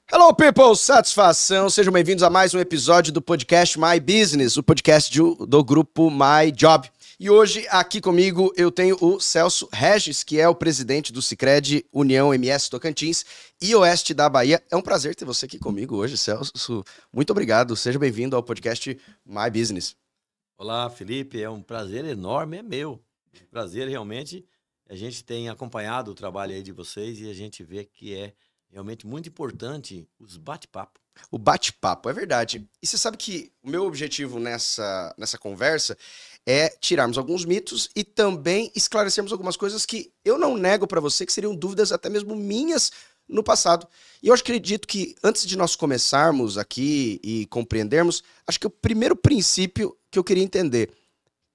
Hello, people! Satisfação! Sejam bem-vindos a mais um episódio do podcast My Business, o podcast do grupo My Job. E hoje, aqui comigo, eu tenho o Celso Regis, que é o presidente do Sicredi União MS Tocantins e Oeste da Bahia. É um prazer ter você aqui comigo hoje, Celso. Muito obrigado. Seja bem-vindo ao podcast My Business. Olá, Felipe. É um prazer enorme, é meu. Prazer, realmente. A gente tem acompanhado o trabalho aí de vocês e a gente vê que é realmente muito importante os bate-papo. O bate-papo, é verdade. E você sabe que o meu objetivo nessa conversa é tirarmos alguns mitos e também esclarecermos algumas coisas que eu não nego para você, que seriam dúvidas até mesmo minhas no passado. E eu acredito que antes de nós começarmos aqui e compreendermos, acho que o primeiro princípio que eu queria entender,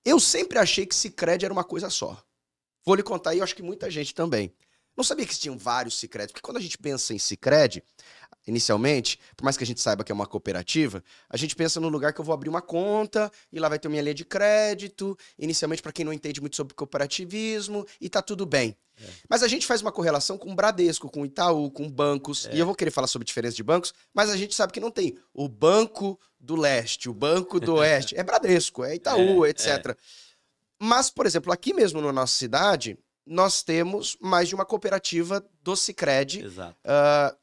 eu sempre achei que Sicredi era uma coisa só. Vou lhe contar, e eu acho que muita gente também. Não sabia que existiam vários Sicredi, porque quando a gente pensa em Sicredi, inicialmente, por mais que a gente saiba que é uma cooperativa, a gente pensa no lugar que eu vou abrir uma conta e lá vai ter minha linha de crédito, inicialmente para quem não entende muito sobre cooperativismo, e tá tudo bem. Mas a gente faz uma correlação com o Bradesco, com o Itaú, com bancos, e eu vou querer falar sobre diferença de bancos, mas a gente sabe que não tem o Banco do Leste, o Banco do Oeste, é Bradesco, é Itaú, etc. Mas, por exemplo, aqui mesmo na nossa cidade, nós temos mais de uma cooperativa do Sicredi. Exato.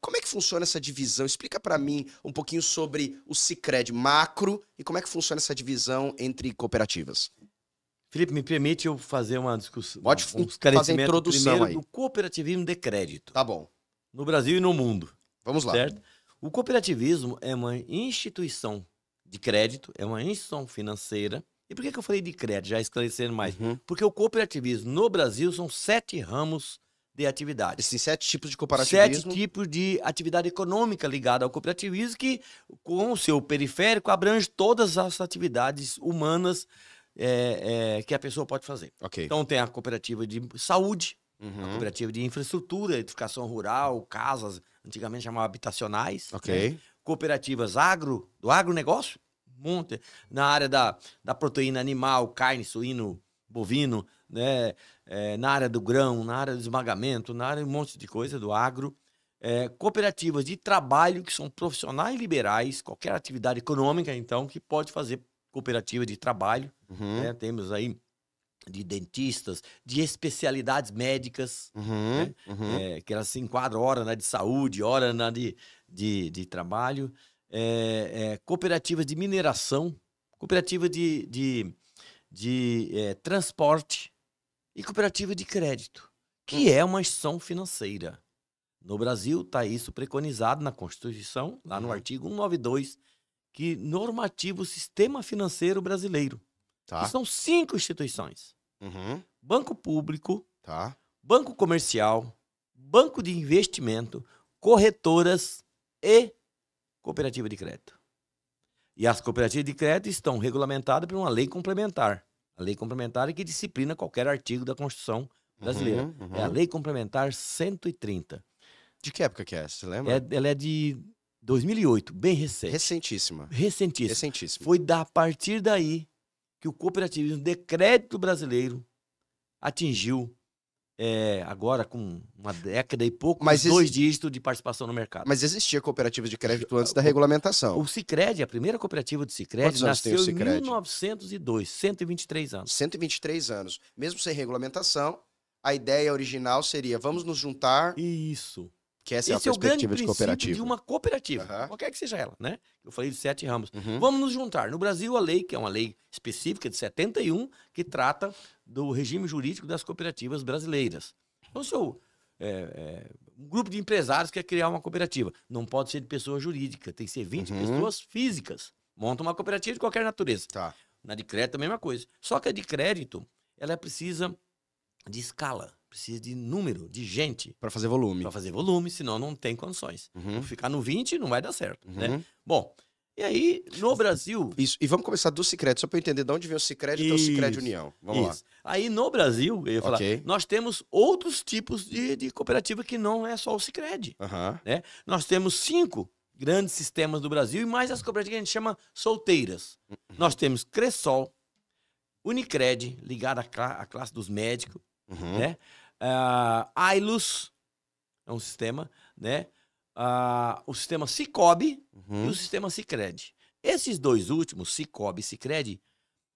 Como é que funciona essa divisão? Explica para mim um pouquinho sobre o Sicredi macro e como é que funciona essa divisão entre cooperativas. Felipe, me permite eu fazer uma discussão, Pode fazer a introdução primeiro aí. do cooperativismo de crédito. Tá bom. No Brasil e no mundo. Vamos lá. Certo? O cooperativismo é uma instituição de crédito, é uma instituição financeira. E por que eu falei de crédito, já esclarecendo mais? Porque o cooperativismo no Brasil são 7 ramos de atividade. Esses 7 tipos de cooperativismo. 7 tipos de atividade econômica ligada ao cooperativismo que, com o seu periférico, abrange todas as atividades humanas que a pessoa pode fazer. Ok. Então tem a cooperativa de saúde, a cooperativa de infraestrutura, edificação rural, casas, antigamente chamava habitacionais. Ok. Né? Cooperativas do agronegócio, monte, na área da proteína animal, carne, suíno, bovino, né? Na área do grão, na área do esmagamento, na área de um monte de coisa do agro. Cooperativas de trabalho, que são profissionais liberais, qualquer atividade econômica, então, que pode fazer cooperativa de trabalho. Né? Temos aí de dentistas, de especialidades médicas, né? Que elas se enquadram hora na de saúde, hora na de trabalho. Cooperativas de mineração, cooperativa de transporte e cooperativa de crédito, que é uma instituição financeira. No Brasil está isso preconizado na Constituição, lá no artigo 192, que normativa o sistema financeiro brasileiro. Tá. Que são 5 instituições. Banco Público, Tá. Banco Comercial, Banco de Investimento, corretoras e cooperativa de crédito. E as cooperativas de crédito estão regulamentadas por uma lei complementar. A lei complementar é que disciplina qualquer artigo da Constituição brasileira. É a Lei Complementar 130. De que época que é? Você lembra? Ela é de 2008, bem recente. Recentíssima. Recentíssima. Foi a partir daí que o cooperativismo de crédito brasileiro atingiu, agora com uma década e pouco, Mas 2 dígitos de participação no mercado. Mas existia cooperativa de crédito antes da regulamentação. O Sicredi, a primeira cooperativa do Sicredi, nasceu em 1902, 123 anos. 123 anos. Mesmo sem regulamentação, a ideia original seria, vamos nos juntar... Isso. Que essa é a perspectiva de cooperativa. De uma cooperativa, qualquer que seja ela, né? Eu falei de 7 ramos. Vamos nos juntar. No Brasil, a lei, que é uma lei específica de 71, que trata do regime jurídico das cooperativas brasileiras. Então, se um grupo de empresários quer criar uma cooperativa, não pode ser de pessoa jurídica, tem que ser 20 pessoas físicas. Monta uma cooperativa de qualquer natureza. Tá. Na de crédito, a mesma coisa. Só que a de crédito, ela precisa de escala. Precisa de número, de gente. Para fazer volume. Para fazer volume, senão não tem condições. Vou ficar no 20 não vai dar certo. Né? Bom, e aí, no Brasil... Isso. E vamos começar do Sicredi, só para eu entender de onde vem o Sicredi até o Sicredi União. Vamos lá. Aí, no Brasil, eu ia falar, nós temos outros tipos de cooperativa que não é só o Sicredi. Né? Nós temos 5 grandes sistemas do Brasil e mais as cooperativas que a gente chama solteiras. Nós temos Cressol, Unicred, ligada à classe dos médicos, né? Ailus é um sistema, né? o sistema Sicob e Uhum. o sistema Sicredi. Esses dois últimos, Sicob e Sicredi,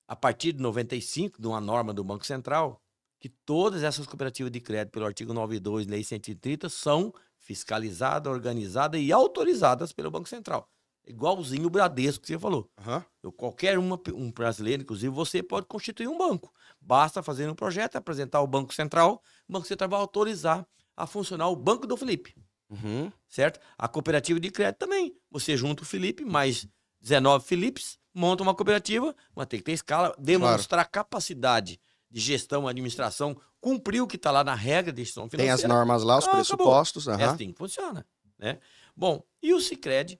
a partir de 95, de uma norma do Banco Central, que todas essas cooperativas de crédito, pelo artigo 92, lei 130, são fiscalizadas, organizadas e autorizadas pelo Banco Central. Igualzinho o Bradesco que você falou. Aham. Qualquer um brasileiro, inclusive você, pode constituir um banco. Basta fazer um projeto, apresentar ao Banco Central, o Banco Central vai autorizar a funcionar o Banco do Felipe, Uhum. certo? A cooperativa de crédito também. Você junta o Felipe, mais 19 Filipes, monta uma cooperativa, mas tem que ter escala, demonstrar capacidade de gestão, administração, cumprir o que está lá na regra de gestão Tem financeira. as normas lá, os Acabou. pressupostos. É Aham. assim que funciona, né? Bom, e o Sicredi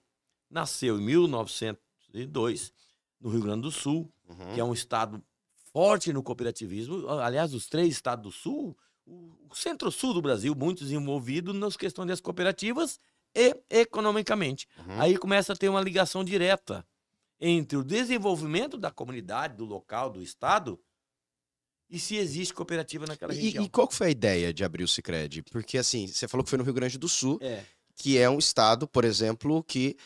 nasceu em 1902, no Rio Grande do Sul, Uhum. que é um estado forte no cooperativismo. Aliás, os 3 estados do Sul, o centro-sul do Brasil, muito desenvolvido nas questões das cooperativas e economicamente. Uhum. Aí começa a ter uma ligação direta entre o desenvolvimento da comunidade, do local, do estado, e se existe cooperativa naquela região. E qual que foi a ideia de abrir o Sicredi? Porque, assim, você falou que foi no Rio Grande do Sul, É. que é um estado, por exemplo, que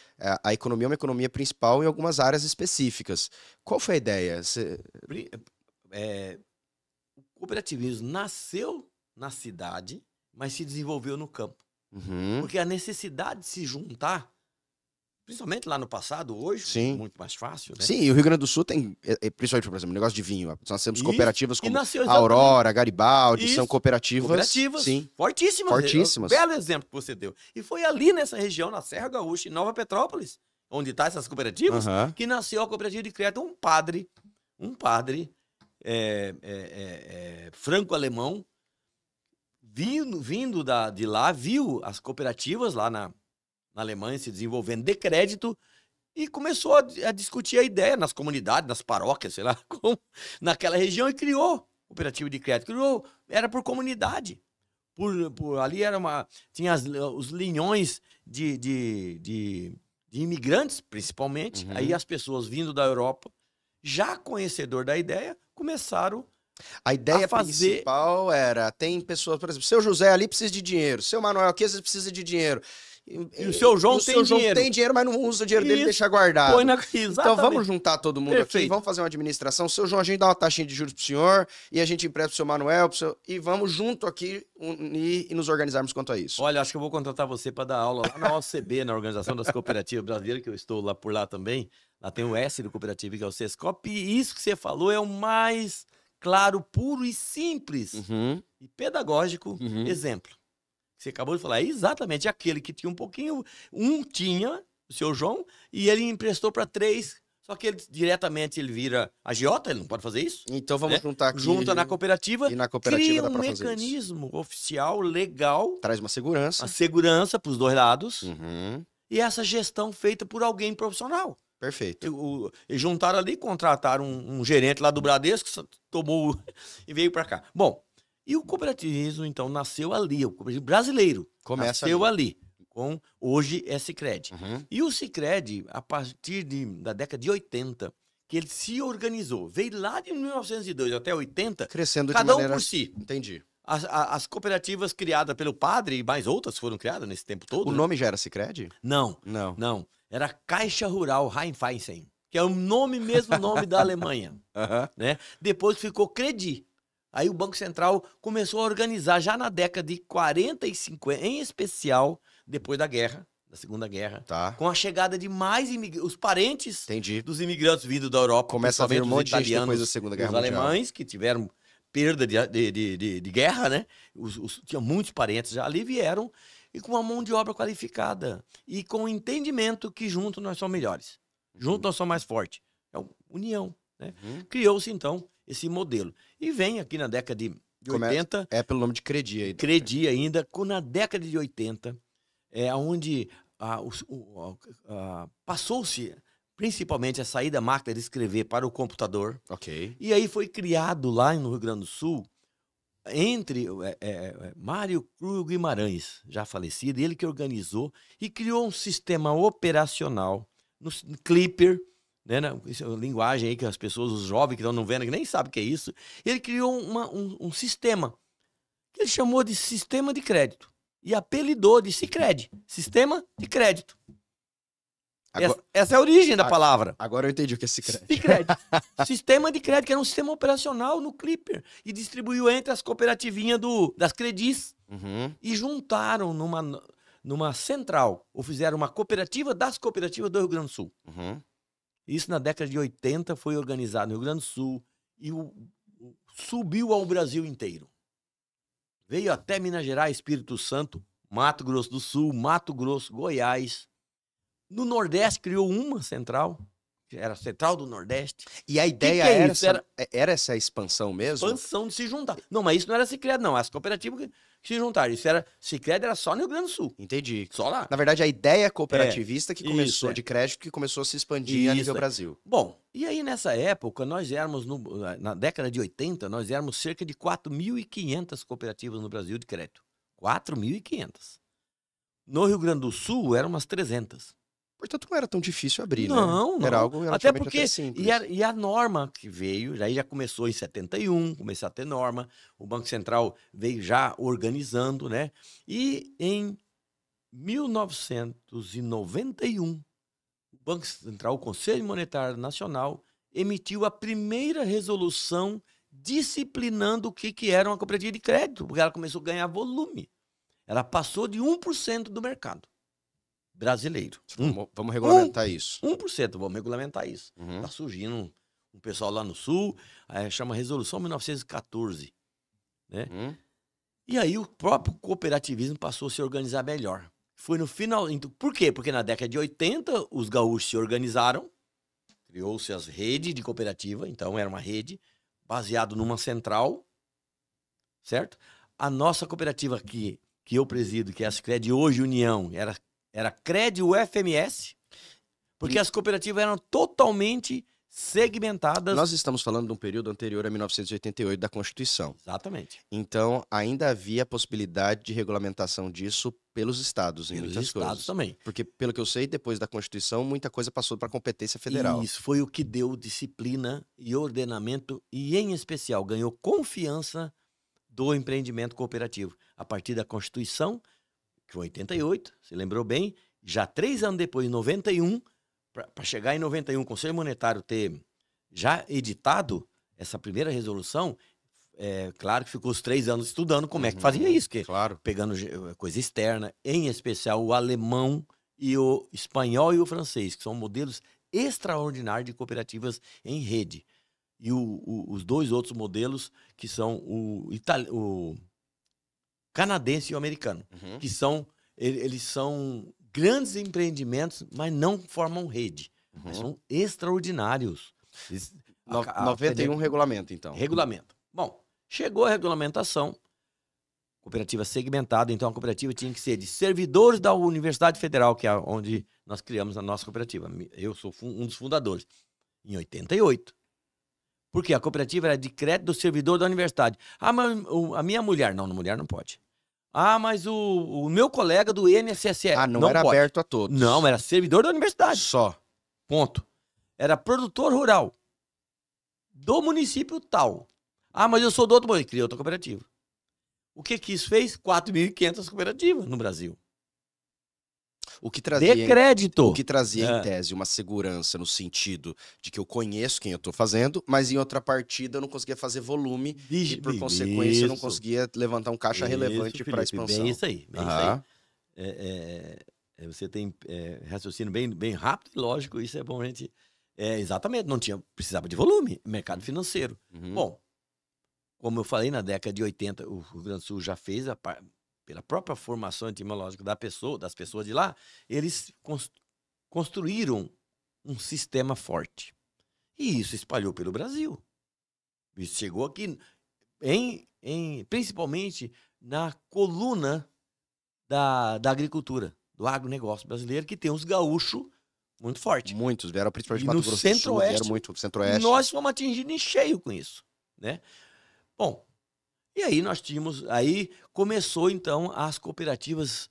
a economia é uma economia principal em algumas áreas específicas. Qual foi a ideia? O cooperativismo nasceu na cidade, mas se desenvolveu no campo. Uhum. Porque a necessidade de se juntar, principalmente lá no passado, hoje, Sim. muito mais fácil, né? Sim, e o Rio Grande do Sul tem, principalmente, por exemplo, negócio de vinho. Nós temos Isso, cooperativas e como nasceu a exatamente- Aurora, Garibaldi, são Isso, cooperativas. Sim. fortíssimas. Fortíssimas. Belo exemplo que você deu. E foi ali nessa região, na Serra Gaúcha, em Nova Petrópolis, onde estão essas cooperativas, Aham. que nasceu a cooperativa de crédito. Um padre franco-alemão, vindo de lá, viu as cooperativas lá na Alemanha se desenvolvendo de crédito e começou a discutir a ideia nas comunidades, nas paróquias, sei lá, naquela região, e criou cooperativa de crédito. Era por comunidade. Ali tinha os linhões de imigrantes, principalmente. Uhum. Aí as pessoas vindo da Europa, já conhecedor da ideia, começaram A ideia a fazer- principal era, tem pessoas, por exemplo, seu José ali precisa de dinheiro, seu Manuel aqui às vezes precisa de dinheiro. E o seu João tem dinheiro. tem dinheiro, mas não usa o dinheiro dele e Isso. deixa guardado. põe na... Então Exatamente. vamos juntar todo mundo aqui, Perfeito. vamos fazer uma administração. Seu João, a gente dá uma taxinha de juros pro senhor e a gente empresta pro seu Manuel, e vamos junto aqui unir e nos organizarmos quanto a isso. Olha, acho que eu vou contratar você para dar aula lá na OCB, na Organização das Cooperativas Brasileiras, que eu estou lá por lá também. Lá tem o S do cooperativo, que é o Sescop. E isso que você falou é o mais claro, puro e simples Uhum. e pedagógico Uhum. exemplo. Você acabou de falar, é exatamente aquele que tinha um pouquinho. Um tinha, o seu João, e ele emprestou para 3. Só que diretamente ele vira agiota, ele não pode fazer isso. Então vamos Né? juntar aqui. Junta na cooperativa, E na cooperativa cria dá um pra fazer isso. mecanismo oficial, legal, Traz uma segurança. a segurança para os dois lados, Uhum. e essa gestão feita por alguém profissional. Perfeito. Eles juntaram ali, contrataram um gerente lá do Bradesco, tomou e veio para cá. Bom, e o cooperativismo, então, nasceu ali, o cooperativismo brasileiro. Começa nasceu ali, com hoje é Sicredi. Uhum. E o Sicredi, a partir da década de 80, que ele se organizou, veio lá de 1902 até 80, Crescendo de cada um maneira... por si. Entendi. As cooperativas criadas pelo padre e mais outras foram criadas nesse tempo todo. O né? nome já era Sicredi? Não, Não. não. Era Caixa Rural Rheinfeisen, que é o mesmo nome da Alemanha. Aham. Né? Depois ficou Credi. Aí o Banco Central começou a organizar já na década de 40 e 50, em especial depois da guerra, da Segunda Guerra, Tá. com a chegada de mais os parentes Entendi. dos imigrantes vindo da Europa, Começa a vir um principalmente monte de os gente depois da italianos, Segunda os Guerra Mundial. alemães que tiveram perda de guerra, né? Tinha muitos parentes já ali, vieram e com uma mão de obra qualificada e com o entendimento que juntos nós somos melhores, juntos nós somos mais fortes. É uma união, né? Uhum. Criou-se então esse modelo e vem aqui na década de 80, É pelo nome de Credi aí. Credi ainda, na década de 80, onde passou-se principalmente a saída da máquina de escrever para o computador. Ok. E aí foi criado lá no Rio Grande do Sul, entre Mário Cruz Guimarães, já falecido, ele que organizou e criou um sistema operacional no Clipper, né, isso é uma linguagem aí que as pessoas, os jovens que estão não vendo, que nem sabem o que é isso. Ele criou um sistema que ele chamou de sistema de crédito. e apelidou de Sicredi, Sistema de Crédito. Agora, Essa é a origem da palavra. agora eu entendi o que é Sicredi. Sicredi. Sistema de crédito, que era um sistema operacional no Clipper. E distribuiu entre as cooperativinhas das Credis. Uhum. E juntaram numa central. Ou fizeram uma cooperativa das cooperativas do Rio Grande do Sul. Uhum. Isso na década de 80 foi organizado no Rio Grande do Sul. E subiu ao Brasil inteiro. Veio até Minas Gerais, Espírito Santo, Mato Grosso do Sul, Mato Grosso, Goiás. No Nordeste criou uma central, que era a Central do Nordeste. E a ideia que é era, isso? era essa expansão mesmo? Expansão de se juntar. Não, mas isso não era Sicredi, não. As cooperativas que se juntaram. Isso era Sicredi, era só no Rio Grande do Sul. Entendi. Só lá. Na verdade, a ideia cooperativista que isso, começou é. de crédito, que começou a se expandir a nível Isso, é. Brasil. Bom, e aí nessa época, nós éramos, na década de 80, nós éramos cerca de 4.500 cooperativas no Brasil de crédito. 4.500. No Rio Grande do Sul, eram umas 300. Portanto, não era tão difícil abrir, Não, né? não. Era algo Até relativamente porque, simples. e a norma que veio, aí já começou em 71, começou a ter norma, o Banco Central veio já organizando, né? E em 1991, o Banco Central, o Conselho Monetário Nacional, emitiu a primeira resolução disciplinando o que era uma cooperativa de crédito, porque ela começou a ganhar volume. Ela passou de 1% do mercado brasileiro. Vamos regulamentar isso. 1%, vamos regulamentar isso. Uhum. Está surgindo um pessoal lá no Sul, chama Resolução 1914. Né? Uhum. E aí o próprio cooperativismo passou a se organizar melhor. Foi no final... Então, por quê? Porque na década de 80, os gaúchos se organizaram, criou-se as redes de cooperativa, então era uma rede, baseado numa central, certo? A nossa cooperativa que eu presido, que é a Sicredi hoje União, era Cred UFMS, porque as cooperativas eram totalmente segmentadas. Nós estamos falando de um período anterior a 1988 da Constituição. Exatamente. Então, ainda havia a possibilidade de regulamentação disso pelos estados, em muitas estados coisas. também. Porque, pelo que eu sei, depois da Constituição, muita coisa passou para a competência federal. Isso foi o que deu disciplina e ordenamento e, em especial, ganhou confiança do empreendimento cooperativo. A partir da Constituição, que foi 88, se lembrou bem, já 3 anos depois, em 91, para chegar em 91, o Conselho Monetário ter já editado essa primeira resolução, claro que ficou os 3 anos estudando como é que fazia isso, que Claro. pegando coisa externa, em especial o alemão e o espanhol e o francês, que são modelos extraordinários de cooperativas em rede. E os 2 outros modelos, que são o canadense e o americano, Uhum. que eles são grandes empreendimentos, mas não formam rede. Mas são extraordinários. 91 regulamento, então. Regulamento. Bom, chegou a regulamentação, cooperativa segmentada, então a cooperativa tinha que ser de servidores da Universidade Federal, que é onde nós criamos a nossa cooperativa. Eu sou um dos fundadores, em 88. Porque a cooperativa era de crédito do servidor da universidade. Ah, mas a minha mulher... Não, a mulher não pode. Ah, mas o meu colega do INSS... não era pode. aberto a todos. Não, era servidor da universidade. Só. Ponto. Era produtor rural do município tal. Ah, mas eu sou do outro município. Criou outra cooperativa. O que isso fez? 4.500 cooperativas no Brasil. O que trazia, De crédito. O que trazia em tese uma segurança no sentido de que eu conheço quem eu estou fazendo, mas em outra partida eu não conseguia fazer volume e, por consequência, eu não conseguia levantar um caixa relevante para a expansão. Bem isso aí. Bem isso aí. Você tem raciocínio bem rápido e lógico, isso é bom a gente... exatamente, precisava de volume, mercado financeiro. Uhum. Bom, como eu falei, na década de 80, o Rio Grande do Sul já fez, pela própria formação etimológica das pessoas de lá, eles construíram um sistema forte. E isso espalhou pelo Brasil. Isso chegou aqui, principalmente na coluna da agricultura, do agronegócio brasileiro, que tem os gaúchos muito fortes. Muitos, vieram principalmente E Mato no Grosso do Sul, Centro-Oeste, vieram muito do Centro-Oeste. Nós fomos atingidos em cheio com isso, né? Bom, e aí aí começou então as cooperativas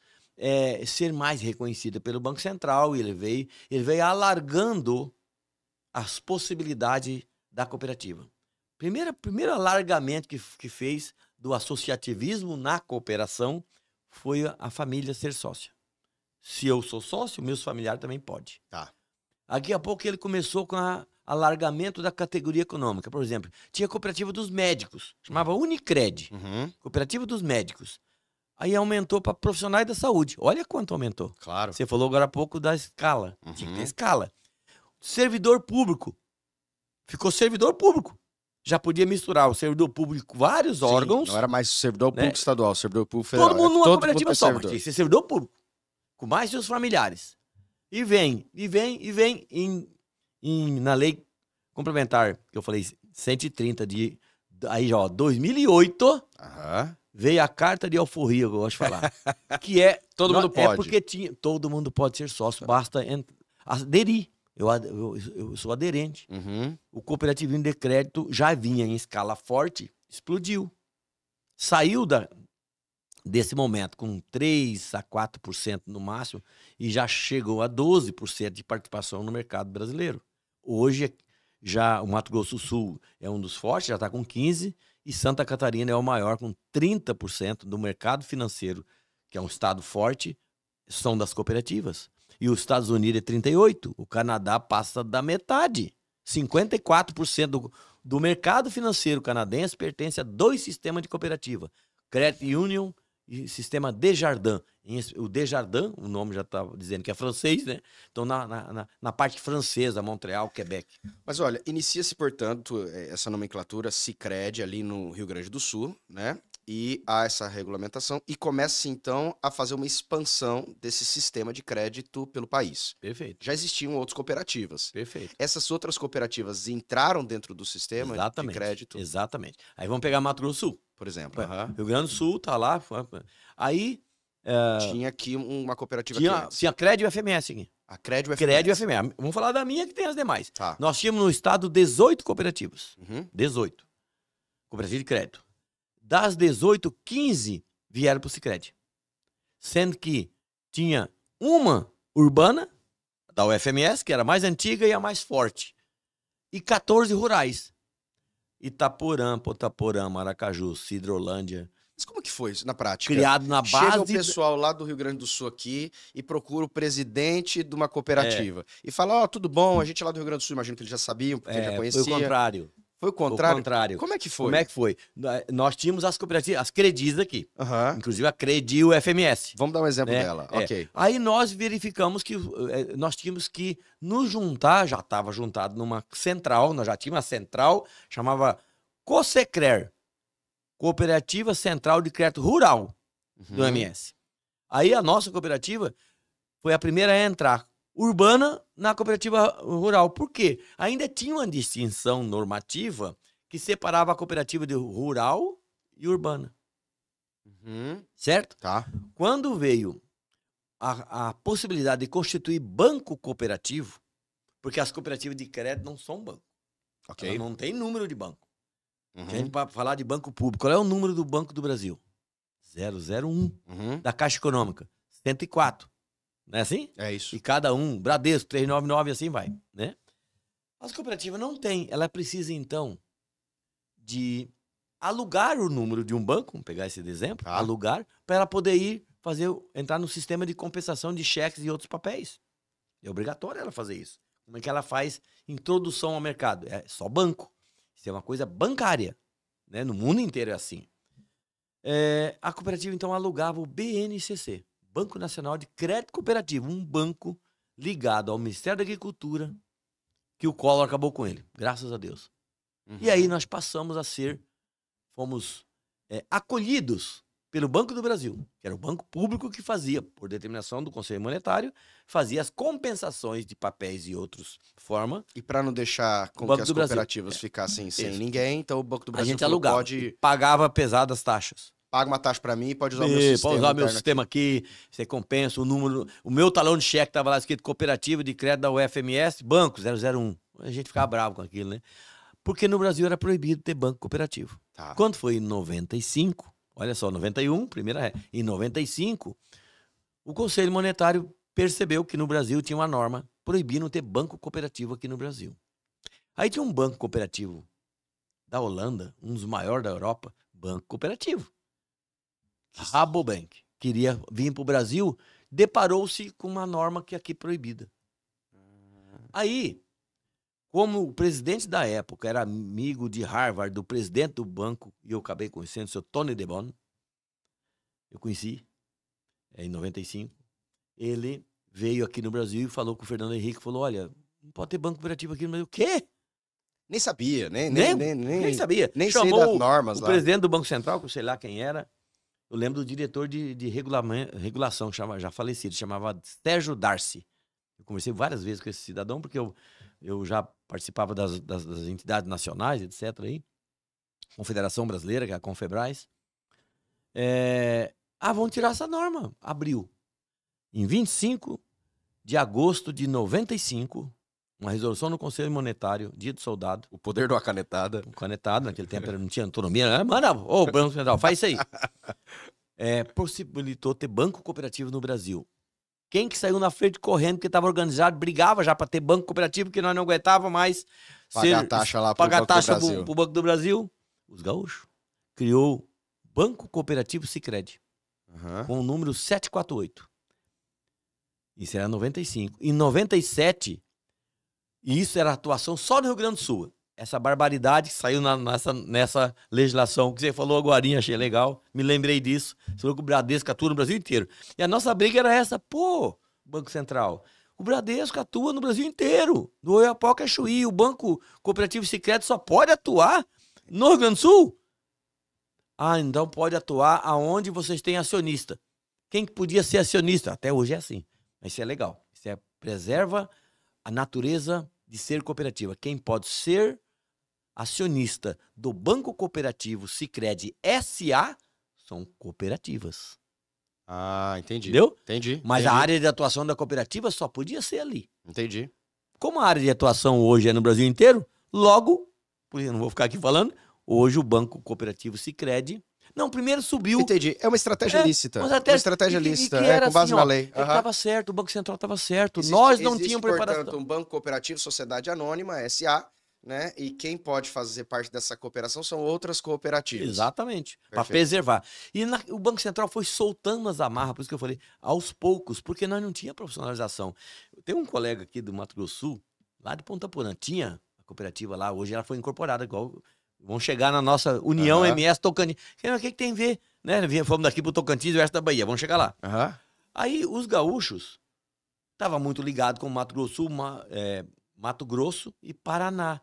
ser mais reconhecidas pelo Banco Central, e ele veio alargando as possibilidades da cooperativa. Primeiro alargamento que fez do associativismo na cooperação foi a família ser sócia. Se eu sou sócio, meus familiares também podem. Tá. Daqui a pouco ele começou com alargamento da categoria econômica. Por exemplo, tinha a cooperativa dos médicos, chamava Unicred, cooperativa dos médicos. Aí aumentou para profissionais da saúde. Olha quanto aumentou. Claro. Você falou agora há pouco da escala. Tinha que ter escala. Servidor público. Ficou servidor público. Já podia misturar o servidor público, vários órgãos. Não era mais servidor público estadual, servidor público federal. Todo mundo numa cooperativa só, mas tinha que ser servidor público. Com mais seus familiares. E vem na lei complementar, que eu falei, 130 de... Aí, ó, 2008, veio a carta de alforria, que eu gosto de falar. Que é... Todo mundo pode. É porque todo mundo pode ser sócio, basta aderir. Eu sou aderente. O cooperativismo de crédito já vinha em escala forte, explodiu. Saiu desse momento com 3 a 4% no máximo e já chegou a 12% de participação no mercado brasileiro. Hoje, já o Mato Grosso do Sul é um dos fortes, já está com 15%, e Santa Catarina é o maior, com 30% do mercado financeiro, que é um estado forte, são das cooperativas. E os Estados Unidos é 38%, o Canadá passa da metade. 54% do mercado financeiro canadense pertence a 2 sistemas de cooperativa, Credit Union e sistema Desjardins. O Desjardins, o nome já estava dizendo que é francês, né? Então, na parte francesa, Montreal, Quebec. Mas olha, inicia-se, portanto, essa nomenclatura Sicredi ali no Rio Grande do Sul, né? E há essa regulamentação e começa, então, a fazer uma expansão desse sistema de crédito pelo país. Perfeito. Já existiam outras cooperativas. Perfeito. Essas outras cooperativas entraram dentro do sistema de crédito? Exatamente. Aí vamos pegar Mato Grosso do Sul. Por exemplo. Rio Grande do Sul, tá lá. Aí... tinha aqui uma cooperativa tinha Cred e o FMS aqui. A Cred e o FMS. Cred e o FMS. Vamos falar da minha que tem as demais. Tá. Nós tínhamos no estado 18 cooperativas. 18. Cooperativa de crédito. Das 18, 15 vieram para o Sicredi. Sendo que tinha uma urbana, da UFMS, que era a mais antiga e a mais forte. E 14 rurais. Itaporã, Potaporã, Maracaju, Sidrolândia. Mas como que foi isso na prática? Criado na base... Chega o pessoal lá do Rio Grande do Sul aqui e procura o presidente de uma cooperativa. E fala, ó, tudo bom, a gente lá do Rio Grande do Sul, imagino que eles já sabiam, porque já conhecia. Foi o contrário. Foi o contrário? Foi o contrário. Como é que foi? Como é que foi? Nós tínhamos as cooperativas, as Credis aqui. Inclusive a Credi e o FMS. Vamos dar um exemplo dela. Ok. Aí nós verificamos que nós tínhamos que nos juntar, já estava juntado numa central, nós já tínhamos a central, chamava COSECRER, Cooperativa Central de Crédito Rural do MS. Aí a nossa cooperativa foi a primeira a entrar urbana na cooperativa rural. Por quê? Ainda tinha uma distinção normativa que separava a cooperativa de rural e urbana. Certo? Tá. Quando veio a possibilidade de constituir banco cooperativo, porque as cooperativas de crédito não são banco. Ok. Ela não tem número de banco. A gente vai falar de banco público. Qual é o número do Banco do Brasil? 001. Da Caixa Econômica, 104. Não é assim? É isso. E cada um, Bradesco, 399, assim vai, né? As cooperativas não têm. Ela precisa, então, de alugar o número de um banco, vamos pegar esse exemplo, alugar, para ela poder entrar no sistema de compensação de cheques e outros papéis. É obrigatório ela fazer isso. Como é que ela faz introdução ao mercado? É só banco. Isso é uma coisa bancária, né? No mundo inteiro é assim. A cooperativa, então, alugava o BNCC, Banco Nacional de Crédito Cooperativo, um banco ligado ao Ministério da Agricultura, que o Collor acabou com ele, graças a Deus. E aí nós passamos fomos acolhidos pelo Banco do Brasil, que era o banco público que fazia, por determinação do Conselho Monetário, fazia as compensações de papéis e outras formas. E para não deixar com que as cooperativas ficassem sem ninguém, então o Banco do Brasil a gente alugava, pagava pesadas taxas. Paga uma taxa para mim e pode usar o meu sistema. Pode usar o meu sistema aqui, você compensa o número. O meu talão de cheque estava lá escrito Cooperativa de Crédito da UFMS, Banco 001. A gente ficava bravo com aquilo, né? Porque no Brasil era proibido ter banco cooperativo. Tá. Quando foi em 95, olha só, 91, primeira em 95, o Conselho Monetário percebeu que no Brasil tinha uma norma proibindo ter banco cooperativo aqui no Brasil. Aí tinha um banco cooperativo da Holanda, um dos maiores da Europa, banco cooperativo. Rabobank. queria vir para o Brasil, deparou-se com uma norma que aqui é proibida. Aí, como o presidente da época era amigo de Harvard, do presidente do banco, e eu acabei conhecendo o seu Tony DeBon, eu conheci em 95, ele veio aqui no Brasil e falou com o Fernando Henrique, falou, olha, não pode ter banco cooperativo aqui no Brasil. O quê? Nem sabia, nem sabia. Nem Chamou sei das normas o lá. presidente do Banco Central, que eu sei lá quem era, eu lembro do diretor de regulação, já falecido, chamava Sérgio Darcy. Eu conversei várias vezes com esse cidadão, porque eu já participava das entidades nacionais, etc. Aí. Confederação Brasileira, que é a Confebras. Vamos tirar essa norma. Abriu. Em 25 de agosto de 95, uma resolução no Conselho Monetário, Dia do Soldado. O poder de uma canetada. Canetado, naquele tempo não tinha autonomia. Manda, Banco Central, faz isso aí. Possibilitou ter banco cooperativo no Brasil. Quem que saiu na frente correndo, porque estava organizado, brigava já para ter banco cooperativo, porque nós não aguentávamos mais pagar taxa lá para o Banco do Brasil. Os gaúchos. Criou Banco Cooperativo Sicredi, com o número 748. Isso era 95. Em 97, e isso era atuação só no Rio Grande do Sul. Essa barbaridade que saiu nessa legislação que você falou agorinha, achei legal. Me lembrei disso. Você falou que o Bradesco atua no Brasil inteiro. E a nossa briga era essa. Pô, Banco Central, o Bradesco atua no Brasil inteiro. Do Oiapoque a Chuí. O Banco Cooperativo Sicredi só pode atuar no Rio Grande do Sul? Então pode atuar aonde vocês têm acionista. Quem que podia ser acionista? Até hoje é assim. Mas isso é legal. Isso preserva a natureza de ser cooperativa. Quem pode ser acionista do Banco Cooperativo Sicredi S.A. são cooperativas. Entendi. Entendeu? Entendi. Mas a área de atuação da cooperativa só podia ser ali. Entendi. Como a área de atuação hoje é no Brasil inteiro, logo, por isso eu não vou ficar aqui falando, hoje o Banco Cooperativo Sicredi... Não, primeiro subiu... Entendi. É uma estratégia lícita. Uma estratégia lícita, com base assim, na lei. Estava certo, o Banco Central estava certo. Nós não tínhamos preparação. Portanto, um Banco Cooperativo Sociedade Anônima, SA, né? E quem pode fazer parte dessa cooperação são outras cooperativas. Exatamente, para preservar. E o Banco Central foi soltando as amarras, por isso que eu falei, aos poucos, porque nós não tínhamos profissionalização. Tem um colega aqui do Mato Grosso Sul, lá de Ponta Porã, tinha a cooperativa lá, hoje ela foi incorporada, igual vão chegar na nossa União MS Tocantins. O que tem a ver? Né? Fomos daqui pro Tocantins e o resto da Bahia, vamos chegar lá. Aí os gaúchos estavam muito ligados com o Mato Grosso Sul, Mato Grosso e Paraná.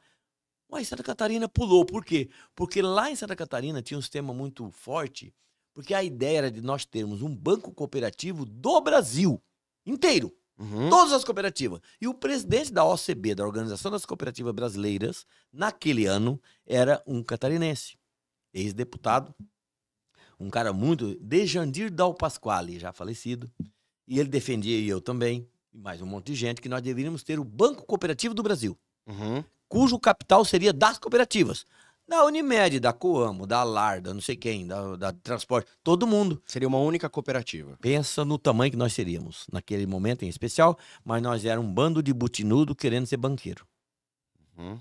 Mas Santa Catarina pulou. Por quê? Porque lá em Santa Catarina tinha um sistema muito forte, porque a ideia era de nós termos um banco cooperativo do Brasil inteiro. Todas as cooperativas. E o presidente da OCB, da Organização das Cooperativas Brasileiras, naquele ano, era um catarinense, ex-deputado, um cara muito... Dejandir Dal Pasquale, já falecido. E ele defendia, e eu também, e mais um monte de gente, que nós deveríamos ter o Banco Cooperativo do Brasil, cujo capital seria das cooperativas. Da Unimed, da Coamo, da Lar, da não sei quem, da Transporte, todo mundo. Seria uma única cooperativa. Pensa no tamanho que nós seríamos, naquele momento em especial, mas nós éramos um bando de butinudo querendo ser banqueiro. Um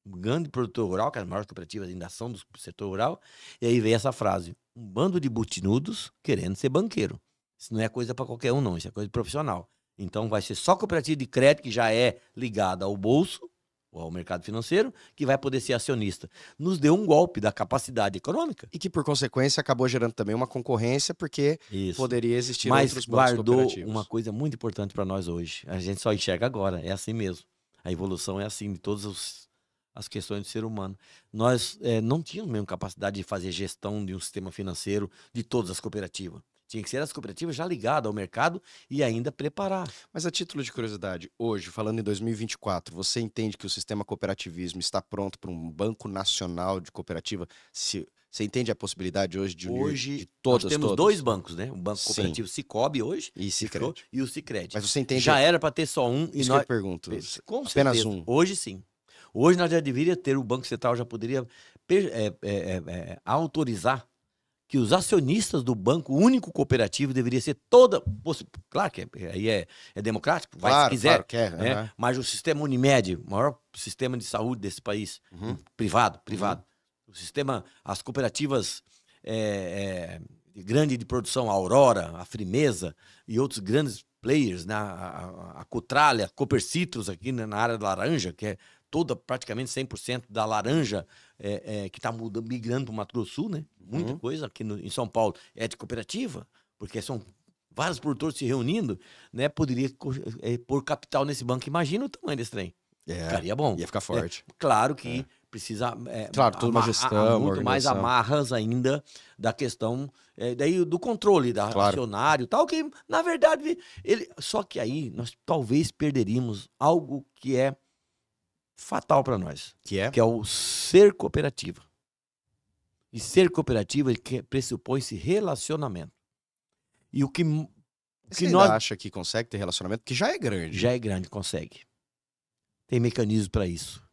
grande produtor rural, que as maiores cooperativas ainda são do setor rural, e aí veio essa frase, um bando de butinudos querendo ser banqueiro. Isso não é coisa para qualquer um, não, isso é coisa de profissional. Então vai ser só cooperativa de crédito, que já é ligada ao bolso, ao mercado financeiro, que vai poder ser acionista. Nos deu um golpe da capacidade econômica. E que, por consequência, acabou gerando também uma concorrência, porque poderia existir outros bancos cooperativos. Mas guardou uma coisa muito importante para nós hoje. A gente só enxerga agora, é assim mesmo. A evolução é assim, de todas as questões do ser humano. Nós não tínhamos mesmo capacidade de fazer gestão de um sistema financeiro de todas as cooperativas. Tinha que ser as cooperativas já ligadas ao mercado e ainda preparar. Mas a título de curiosidade, hoje, falando em 2024, você entende que o sistema cooperativismo está pronto para um banco nacional de cooperativa? Você entende a possibilidade hoje de unir de todas? Nós temos dois bancos, né? O Banco Cooperativo Cicobi hoje e Sicredi. E o Sicredi. Mas você entende? Já era para ter só um. Isso que eu pergunto. Com apenas certeza. Um. Hoje sim. Hoje nós já deveríamos ter, o Banco Central já poderia autorizar que os acionistas do banco único cooperativo deveria ser toda... Claro que aí é democrático, vai se quiser. Claro, quer. Mas o sistema Unimed, o maior sistema de saúde desse país, privado. O sistema, as cooperativas grande de produção, a Aurora, a Frimeza e outros grandes players, né? A Cotralha, Cooper Citrus aqui, né, na área da laranja, que é toda praticamente 100% da laranja que está migrando para o Mato Grosso do Sul, né? Muita coisa aqui em São Paulo é de cooperativa, porque são vários produtores se reunindo, né? Poderia pôr capital nesse banco. Imagina o tamanho desse trem. Ficaria bom. Ia ficar forte. Claro que precisa claro, toda uma gestão, muito mais amarras ainda da questão daí do controle da acionário, tal, que na verdade só que aí nós talvez perderíamos algo que é fatal para nós, que é o ser cooperativa. E ser cooperativa pressupõe-se relacionamento. E o que você nós acha que consegue ter relacionamento, que já é grande. Já é grande, consegue. Tem mecanismos para isso.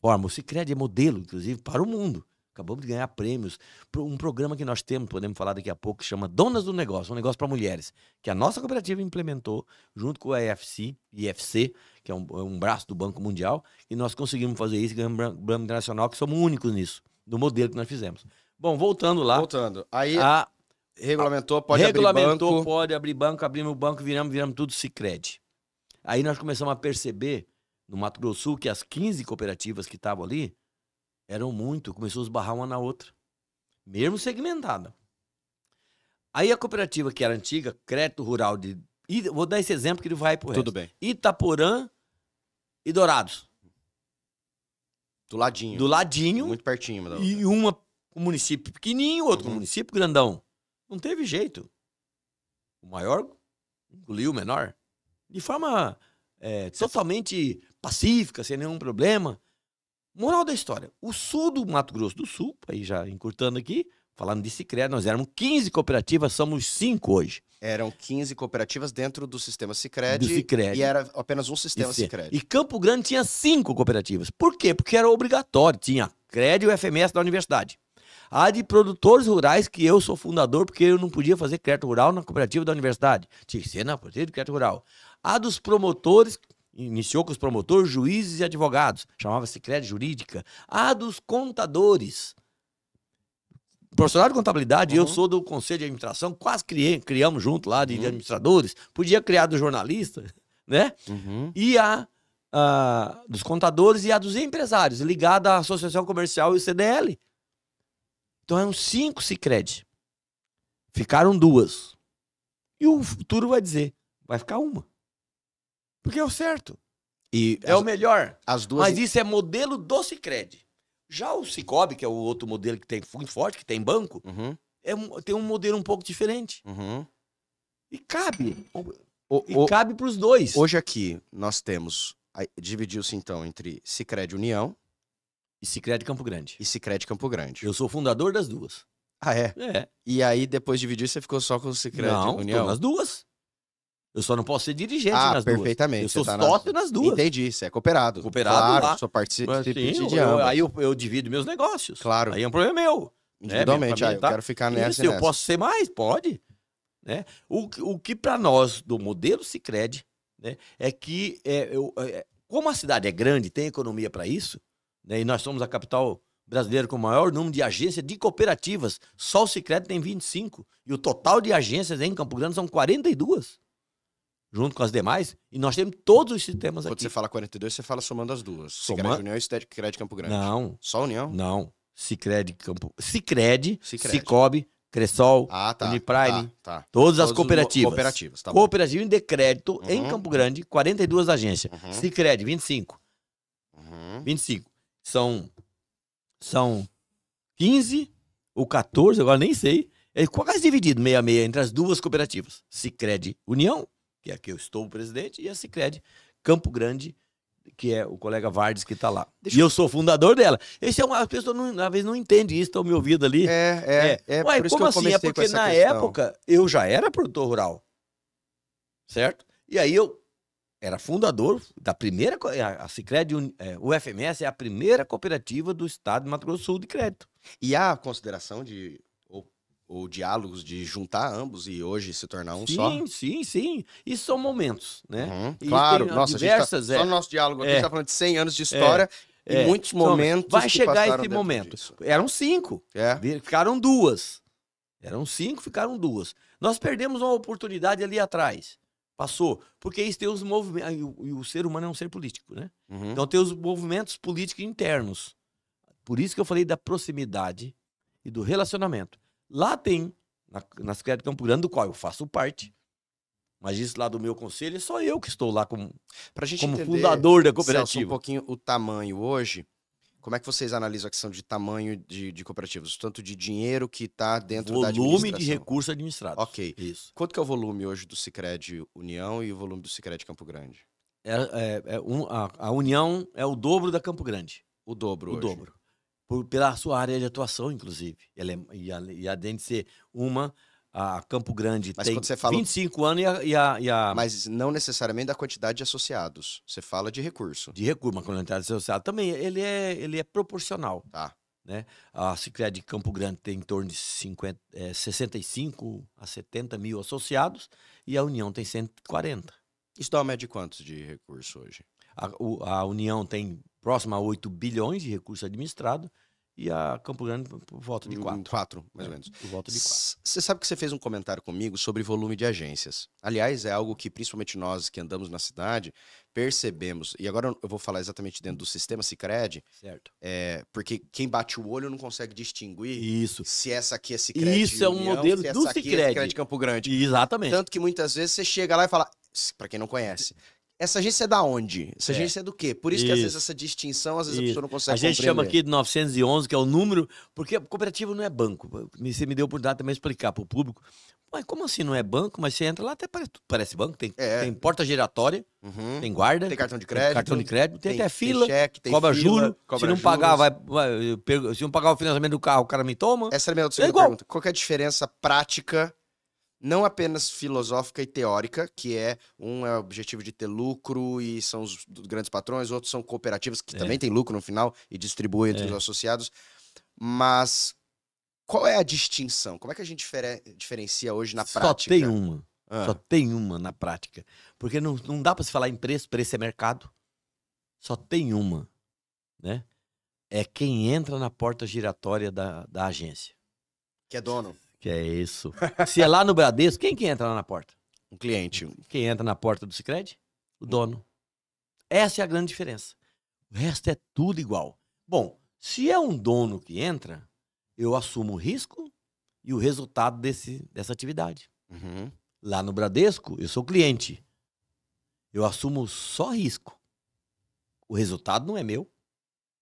O Sicredi é modelo, inclusive, para o mundo. Acabamos de ganhar prêmios. Um programa que nós temos, podemos falar daqui a pouco, que chama Donas do Negócio, um negócio para mulheres, que a nossa cooperativa implementou, junto com a IFC, que é um braço do Banco Mundial, e nós conseguimos fazer isso, ganhamos o Banco Internacional, que somos únicos nisso, do modelo que nós fizemos. Bom, voltando lá. Aí regulamentou, pode abrir banco. Abrimos o banco, viramos tudo Sicredi. Aí nós começamos a perceber, no Mato Grosso do Sul, que as 15 cooperativas que estavam ali eram começou a esbarrar uma na outra, mesmo segmentada. Aí a cooperativa que era antiga, Crédito Rural, vou dar esse exemplo que ele vai pro resto. Tudo bem. Itaporã e Dourados. Do ladinho. Do ladinho. Muito pertinho. E uma com município pequenininho, outro com município grandão. Não teve jeito. O maior engoliu o menor. De forma totalmente pacífica, sem nenhum problema. Moral da história. O sul do Mato Grosso do Sul, aí já encurtando aqui, falando de Sicredi, nós éramos 15 cooperativas, somos 5 hoje. Eram 15 cooperativas dentro do sistema Sicredi. E era apenas um sistema Sicredi. E Campo Grande tinha 5 cooperativas. Por quê? Porque era obrigatório. Tinha a CRED e o FMS da universidade. A de produtores rurais, que eu sou fundador, porque eu não podia fazer crédito rural na cooperativa da universidade. Tinha que ser na cooperativa de crédito rural. A dos promotores, iniciou com os promotores, juízes e advogados. Chamava-se Sicredi Jurídica. A dos contadores. Profissional de contabilidade, eu sou do conselho de administração, quase criamos junto lá de administradores. Podia criar do jornalista, né? E a dos contadores e a dos empresários, ligada à Associação Comercial e o CDL. Então eram 5 Sicredi. Ficaram 2. E o futuro vai dizer, vai ficar uma. Porque é o certo. E é o melhor. As duas... Mas isso é modelo do Sicredi. Já o Cicobi, que é o outro modelo que tem muito forte, que tem banco, tem um modelo um pouco diferente. E cabe. Cabe para os dois. Hoje aqui nós temos, dividiu-se então entre Sicredi União e Sicredi Campo Grande. E Sicredi Campo Grande. Eu sou fundador das duas. Ah, é? É. E aí depois dividiu, você ficou só com o Sicredi União? Não, nas duas. Eu só não posso ser dirigente nas perfeitamente. duas. Eu sou sócio nas duas. Entendi, você é cooperado. Cooperado lá. Só participa de aí eu divido meus negócios. Claro. Aí é um problema meu. Individualmente, eu quero ficar nessa. Eu posso ser mais? Pode. Né? O que para nós, do modelo Sicredi, né, é que, como a cidade é grande, tem economia para isso, né, e nós somos a capital brasileira com o maior número de agências de cooperativas, só o Sicredi tem 25. E o total de agências em Campo Grande são 42. Junto com as demais, e nós temos todos os sistemas aqui. Quando você fala 42, você fala somando as duas. Sicredi União e Sicredi Campo Grande. Não. Só União? Não. Sicredi, Cicobi, Cressol, Uniprime, todas as cooperativas. Tá cooperativa de crédito em Campo Grande, 42 agências. Sicredi, 25. 25. São 15 ou 14, agora nem sei. É quase dividido, meia entre as duas cooperativas. Sicredi União, que é a que eu estou o presidente, e a Sicredi Campo Grande, que é o colega Vardes que está lá. Eu sou fundador dela. Esse as pessoas às vezes não entendem isso, estão me ouvindo ali. Ué, como assim? É porque na época eu já era produtor rural, certo? E aí eu era fundador da primeira, a Sicredi, o FMS é a primeira cooperativa do estado de Mato Grosso do Sul de crédito. E há consideração de... ou diálogos de juntar ambos e hoje se tornar um só? Sim. Isso são momentos, né? Claro, nossa, diversas, só no nosso diálogo aqui, a gente tá falando de 100 anos de história e muitos momentos vai chegar esse momento. Eram 5, ficaram 2. Eram 5, ficaram 2. Nós perdemos uma oportunidade ali atrás. Passou. Porque isso tem os movimentos. E o ser humano é um ser político, né? Uhum. Então tem os movimentos políticos internos. Por isso que eu falei da proximidade e do relacionamento. Lá tem, na Sicredi Campo Grande, do qual eu faço parte. Mas isso lá do meu conselho é só eu que estou lá como fundador da cooperativa. Celso, um pouquinho o tamanho hoje. Como é que vocês analisam a questão de tamanho de cooperativas? Tanto de dinheiro que está dentro da administração. Volume de recursos administrados. Ok. Isso. Quanto que é o volume hoje do Sicredi União e o volume do Sicredi Campo Grande? A União é o dobro da Campo Grande. O dobro O hoje. dobro. Pela sua área de atuação, inclusive. E além de ser a Campo Grande Mas tem quando você fala... 25 anos Mas não necessariamente da quantidade de associados. Você fala de recurso. de recurso, mas quando a associado também, ele é proporcional. Tá. Né? A Sicredi Campo Grande tem em torno de 65 a 70 mil associados e a União tem 140. Isso dá uma média de quantos de recurso hoje? A União tem próximo a 8 bilhões de recurso administrado e a Campo Grande por volta de 4. 4, mais ou menos. Por volta de 4. Você sabe que você fez um comentário comigo sobre volume de agências. Aliás, é algo que principalmente nós que andamos na cidade percebemos. E agora eu vou falar exatamente dentro do sistema Sicredi, Certo. porque quem bate o olho não consegue distinguir Isso. se essa aqui é Sicredi Isso é um União, modelo se do essa aqui é Sicredi. Sicredi Campo Grande. Exatamente. Tanto que muitas vezes você chega lá e fala, para quem não conhece, essa agência é da onde? Essa agência é do quê? Por isso que às vezes essa distinção, às vezes a pessoa não consegue A gente compreender. chama aqui de 911, que é o número, porque a cooperativa não é banco. Você me deu a oportunidade também de explicar para o público. Mas como assim não é banco? Mas você entra lá, até parece banco. Tem porta giratória, Uhum. tem guarda, Tem cartão de crédito, tem até fila, cheque, tem cobra fila, juro. cobra Se não juros. pagar, se não pagar o financiamento do carro, o cara me toma. Essa é a minha segunda pergunta. Qual que é a diferença prática, não apenas filosófica e teórica, que é um é o objetivo de ter lucro e são os grandes patrões, outros são cooperativas que também têm lucro no final e distribuem entre os associados, mas qual é a distinção? Como é que a gente diferencia hoje na prática? Só tem uma. Só tem uma na prática. Porque não dá para se falar em preço é mercado. Só tem uma, né? É quem entra na porta giratória da agência. Que é dono. Que é isso. Se é lá no Bradesco, quem que entra lá na porta? Um cliente. Quem entra na porta do Sicredi? O dono. Essa é a grande diferença. O resto é tudo igual. Bom, se é um dono que entra, eu assumo o risco e o resultado dessa atividade. Uhum. Lá no Bradesco, eu sou cliente. Eu assumo só risco. O resultado não é meu.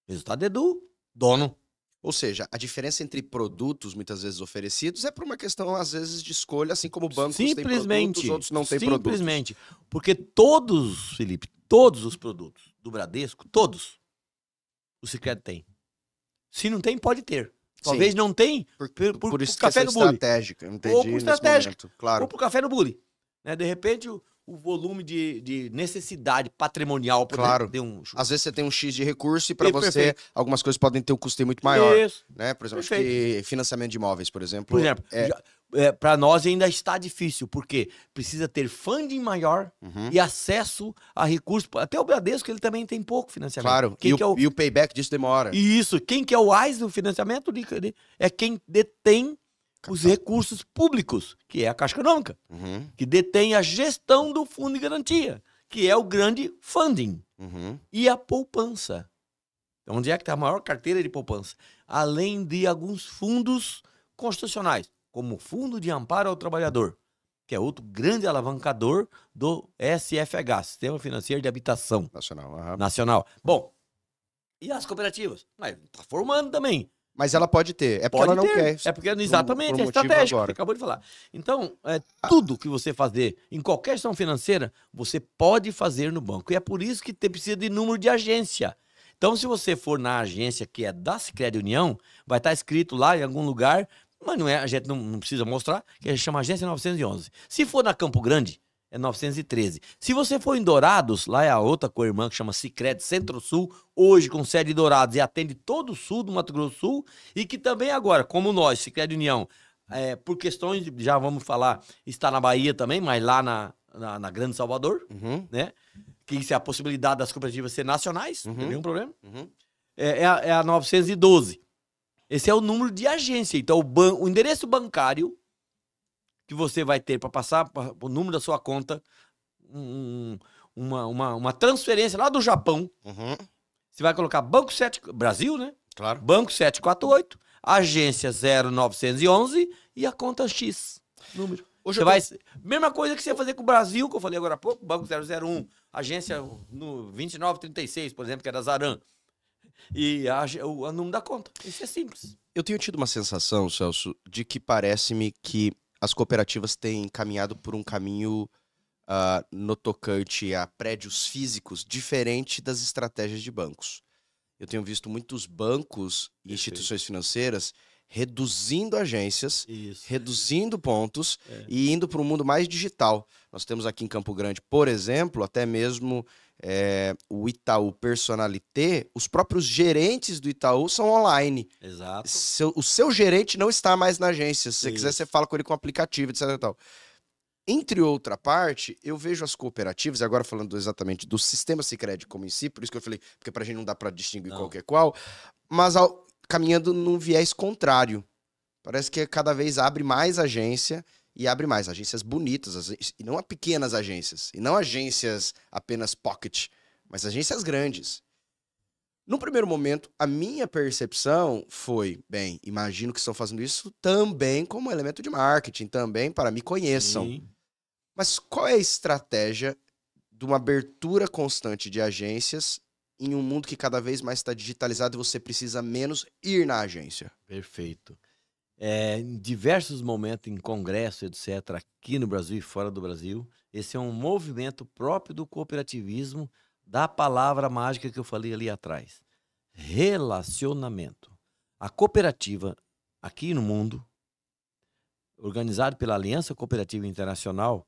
O resultado é do dono. Ou seja, a diferença entre produtos muitas vezes oferecidos é por uma questão, às vezes, de escolha, assim como bancos têm produtos, outros não têm produtos. Simplesmente. Porque todos, Felipe, todos os produtos do Bradesco, todos, o Sicredi tem. Se não tem, pode ter. Talvez não tem por isso café no bule. estratégica, eu entendi Ou por estratégica. momento, claro. Ou pro café no bule. Né? De repente, o volume de necessidade patrimonial Claro. ter um... Às vezes você tem um X de recurso e para você Perfeito. algumas coisas podem ter um custo muito maior. Isso. Né? Por exemplo, acho Perfeito. que financiamento de imóveis, por exemplo. Por exemplo, para nós ainda está difícil, porque precisa ter funding maior e acesso a recursos. Até o Bradesco, ele também tem pouco financiamento. Claro, e o payback disso demora. Isso, quem que é o AIS do financiamento é quem detém os recursos públicos, que é a Caixa Econômica, que detém a gestão do fundo de garantia, que é o grande funding, e a poupança. Então, onde é que está a maior carteira de poupança? Além de alguns fundos constitucionais, como o Fundo de Amparo ao Trabalhador, que é outro grande alavancador do SFH, Sistema Financeiro de Habitação Nacional. Bom, e as cooperativas? Está formando também. Mas ela pode ter, é porque ela não quer. É porque, exatamente, é estratégico, que acabou de falar. Então, tudo que você fazer em qualquer instituição financeira, você pode fazer no banco. E é por isso que precisa de número de agência. Então, se você for na agência que é da Sicredi União, vai estar escrito lá em algum lugar, mas não é, a gente não precisa mostrar, que a gente chama agência 911. Se for na Campo Grande, é 913. Se você for em Dourados, lá é a outra co-irmã que chama Sicredi Centro-Sul, hoje com sede em Dourados e atende todo o sul do Mato Grosso do Sul, e que também agora, como nós, Sicredi União, por questões, já vamos falar, está na Bahia também, mas lá na Grande Salvador, né? Que isso é a possibilidade das cooperativas ser nacionais, não tem nenhum problema. É a 912. Esse é o número de agência. Então, o endereço bancário que você vai ter para passar o número da sua conta, uma transferência lá do Japão. Uhum. Você vai colocar Banco 7, Brasil, né? Claro. Banco 748, agência 0911 e a conta X. Número. Hoje Você vai, mesma coisa que você ia fazer com o Brasil, que eu falei agora há pouco, Banco 001, agência no 2936, por exemplo, que é da Zaran. E o número da conta. Isso é simples. Eu tenho tido uma sensação, Celso, de que parece-me que as cooperativas têm caminhado por um caminho no tocante a prédios físicos diferente das estratégias de bancos. Eu tenho visto muitos bancos e instituições financeiras reduzindo agências, reduzindo pontos e indo para um mundo mais digital. Nós temos aqui em Campo Grande, por exemplo, até mesmo o Itaú Personalité, os próprios gerentes do Itaú são online. Exato. O seu gerente não está mais na agência. Se você quiser, você fala com ele com o aplicativo, etc. E tal. Entre outra parte, eu vejo as cooperativas, e agora falando exatamente do sistema Sicredi como em si, por isso que eu falei, porque pra gente não dá para distinguir qualquer qual, mas caminhando num viés contrário. Parece que cada vez abre mais agência e abre mais agências bonitas, e não pequenas agências, e não agências apenas pocket, mas agências grandes. No primeiro momento, a minha percepção foi, bem, imagino que estão fazendo isso também como elemento de marketing, também para me conheçam. Sim. Mas qual é a estratégia de uma abertura constante de agências em um mundo que cada vez mais está digitalizado e você precisa menos ir na agência? Perfeito. Em diversos momentos, em congresso, etc., aqui no Brasil e fora do Brasil, esse é um movimento próprio do cooperativismo, da palavra mágica que eu falei ali atrás. Relacionamento. A cooperativa aqui no mundo, organizada pela Aliança Cooperativa Internacional,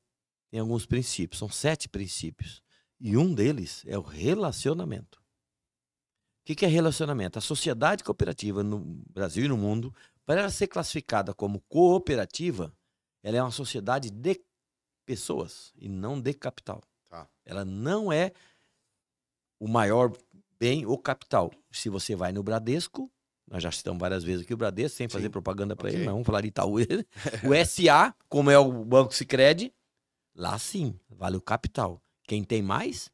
tem alguns princípios, são 7 princípios. E um deles é o relacionamento. O que é relacionamento? A sociedade cooperativa no Brasil e no mundo, para ela ser classificada como cooperativa, ela é uma sociedade de pessoas e não de capital. Tá. Ela não é o maior bem ou capital. Se você vai no Bradesco, nós já citamos várias vezes aqui o Bradesco, sem fazer propaganda para ele, mas vamos falar de Itaú. O SA, como é o Banco Sicredi, lá sim, vale o capital. Quem tem mais,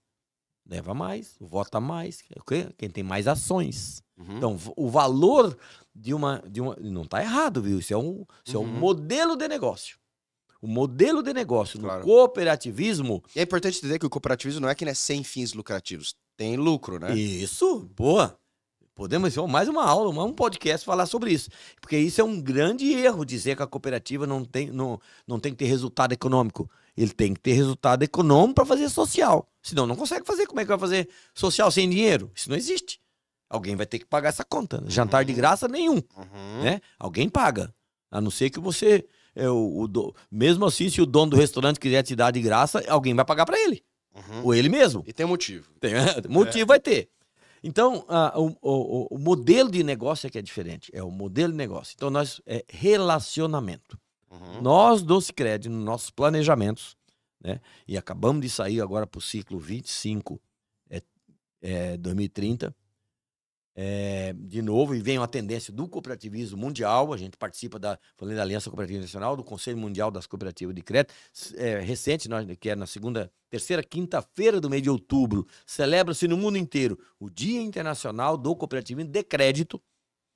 leva mais, vota mais. Quem tem mais ações. Uhum. Então, o valor de uma... Não está errado, viu? Isso é um modelo de negócio. O modelo de negócio no cooperativismo... E é importante dizer que o cooperativismo não é que não é sem fins lucrativos. Tem lucro, né? Isso, boa. Podemos fazer mais uma aula, um podcast falar sobre isso. Porque isso é um grande erro, dizer que a cooperativa não tem que ter resultado econômico. Ele tem que ter resultado econômico para fazer social. Senão não consegue fazer. Como é que vai fazer social sem dinheiro? Isso não existe. Alguém vai ter que pagar essa conta. Jantar de graça, nenhum. Né? Alguém paga. A não ser que você... mesmo assim, se o dono do restaurante quiser te dar de graça, alguém vai pagar para ele. Ou ele mesmo. E tem motivo. Motivo vai ter. Então, o modelo de negócio é que é diferente. É o modelo de negócio. Então, relacionamento. Nós, do Sicredi, nos nossos planejamentos, né, e acabamos de sair agora para o ciclo 25, 2030, de novo, e vem uma tendência do cooperativismo mundial. A gente participa da Aliança Cooperativa Internacional, do Conselho Mundial das Cooperativas de Crédito. Recente, que é na terceira quinta-feira do mês de outubro, celebra-se no mundo inteiro o Dia Internacional do Cooperativismo de Crédito,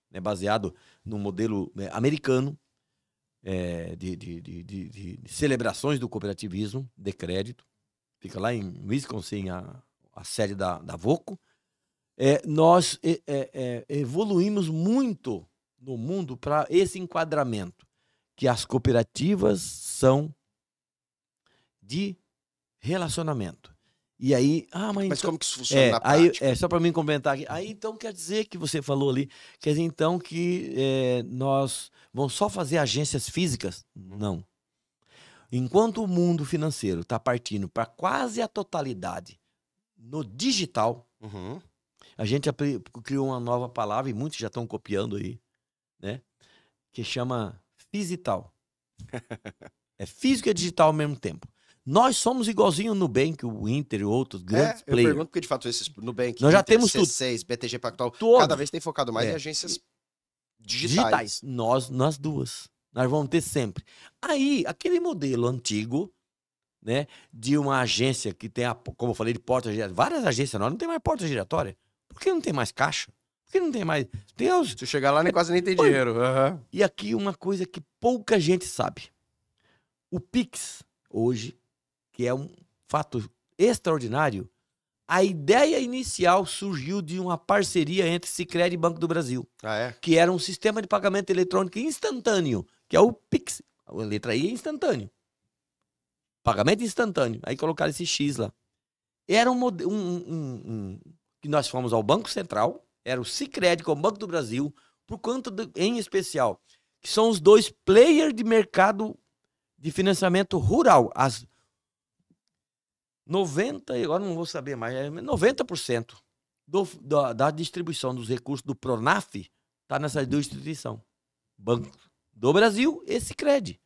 né, baseado no modelo americano de celebrações do cooperativismo de crédito. Fica lá em Wisconsin, a sede da Voco. Nós evoluímos muito no mundo para esse enquadramento, que as cooperativas são de relacionamento. E aí, mas então, como que isso funciona na prática? Só para mim comentar aqui. Aí, então, quer dizer que você falou ali, quer dizer, então, que nós vamos só fazer agências físicas? Não. Enquanto o mundo financeiro está partindo para quase a totalidade no digital, a gente criou uma nova palavra, e muitos já estão copiando aí, né? Que chama Physital. É físico e digital ao mesmo tempo. Nós somos igualzinho o Nubank, o Inter e outros grandes players. Eu pergunto porque, de fato, esses Nubank, nós já Inter, temos C6, BTG Pactual, todo. cada vez tem focado mais em agências Digitais. Nós duas. Nós vamos ter sempre. Aí, aquele modelo antigo, né, de uma agência que tem, como eu falei, de porta giratória, várias agências, nós não tem mais porta giratória. Por que não tem mais caixa? Por que não tem mais... Deus! Se eu chegar lá, nem quase nem tem dinheiro. Uhum. E aqui uma coisa que pouca gente sabe. O Pix, hoje, que é um fato extraordinário, a ideia inicial surgiu de uma parceria entre Sicredi e Banco do Brasil, Ah, é? que era um sistema de pagamento eletrônico instantâneo, que é o Pix. A letra I é instantâneo. Pagamento instantâneo. Aí colocaram esse X lá. Era que nós fomos ao Banco Central, era o Sicredi com o Banco do Brasil, por conta, em especial, que são os dois players de mercado de financiamento rural. As 90%, agora não vou saber mais, 90% da distribuição dos recursos do Pronaf está nessas duas instituições. Banco do Brasil e Sicredi.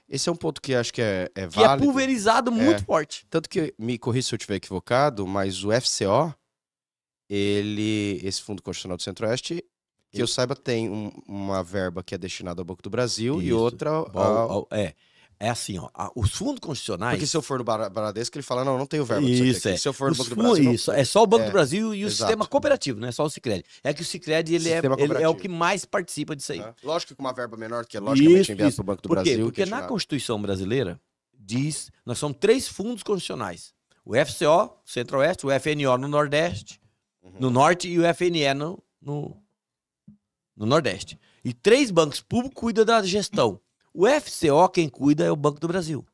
Esse é um ponto que acho que é válido. Que é pulverizado muito forte. Tanto que, me corrija se eu estiver equivocado, mas o FCO, esse Fundo Constitucional do Centro-Oeste, que eu saiba, tem uma verba que é destinada ao Banco do Brasil. Isso. E outra É assim, ó, os fundos constitucionais... Porque se eu for no Bradesco, ele fala, não tenho verba isso, aqui. Se eu for no Banco do Brasil... Isso, é só o Banco do Brasil e o sistema cooperativo, não é só o Sicredi. É que o Sicredi, ele é o que mais participa disso aí. Lógico que com uma verba menor, que é logicamente enviado para o Banco do Brasil. Por quê? Porque na Constituição brasileira, diz, nós somos 3 fundos constitucionais. O FCO, Centro-Oeste, o FNO no Nordeste, no Norte, e o FNE no Nordeste. E 3 bancos públicos cuidam da gestão. O FCO, quem cuida, é o Banco do Brasil.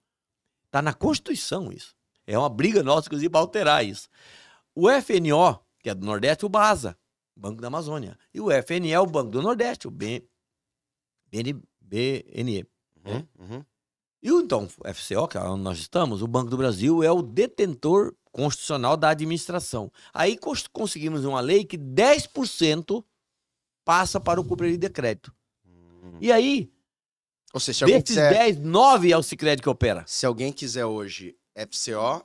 Está na Constituição isso. É uma briga nossa, inclusive, para alterar isso. O FNO, que é do Nordeste, o BASA, Banco da Amazônia. E o FNE é o Banco do Nordeste, o BNE. E então, o FCO, que é onde nós estamos, o Banco do Brasil é o detentor constitucional da administração. Aí conseguimos uma lei que 10% passa para o cumprimento de crédito. E aí... Ou seja, se alguém desses 10, 9 é o Sicredi que opera. Se alguém quiser hoje FCO,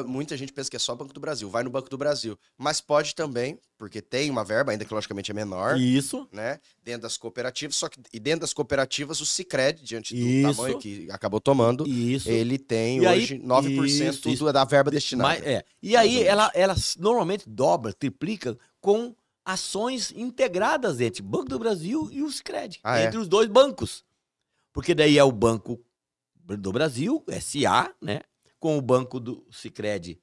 muita gente pensa que é só Banco do Brasil. Vai no Banco do Brasil. Mas pode também, porque tem uma verba, ainda que logicamente é menor. Isso. Né? Dentro das cooperativas. Só que e dentro das cooperativas, o Sicredi, diante do tamanho que acabou tomando, ele tem e hoje 9% da verba destinada. E aí ela normalmente dobra, triplica com ações integradas entre o Banco do Brasil e o Sicredi. Entre os dois bancos. Porque daí é o Banco do Brasil, SA, né? Com o Banco do Sicredi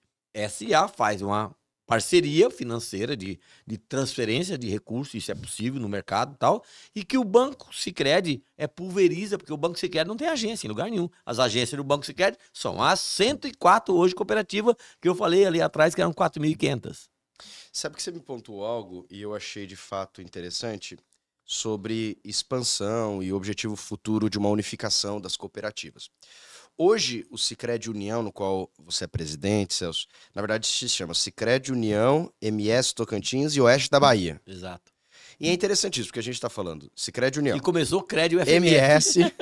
SA, faz uma parceria financeira de transferência de recursos, isso é possível no mercado e tal, e que o Banco Sicredi pulveriza, porque o Banco Sicredi não tem agência em lugar nenhum. As agências do Banco Sicredi são as 104 hoje cooperativas que eu falei ali atrás, que eram 4.500. Sabe que você me pontuou algo, e eu achei de fato interessante, sobre expansão e objetivo futuro de uma unificação das cooperativas. Hoje, o Sicredi União, no qual você é presidente, Celso, na verdade se chama Sicredi União, MS Tocantins e Oeste da Bahia. Exato. E é interessante isso, porque a gente está falando Sicredi União. E começou Crédito FMS. MS,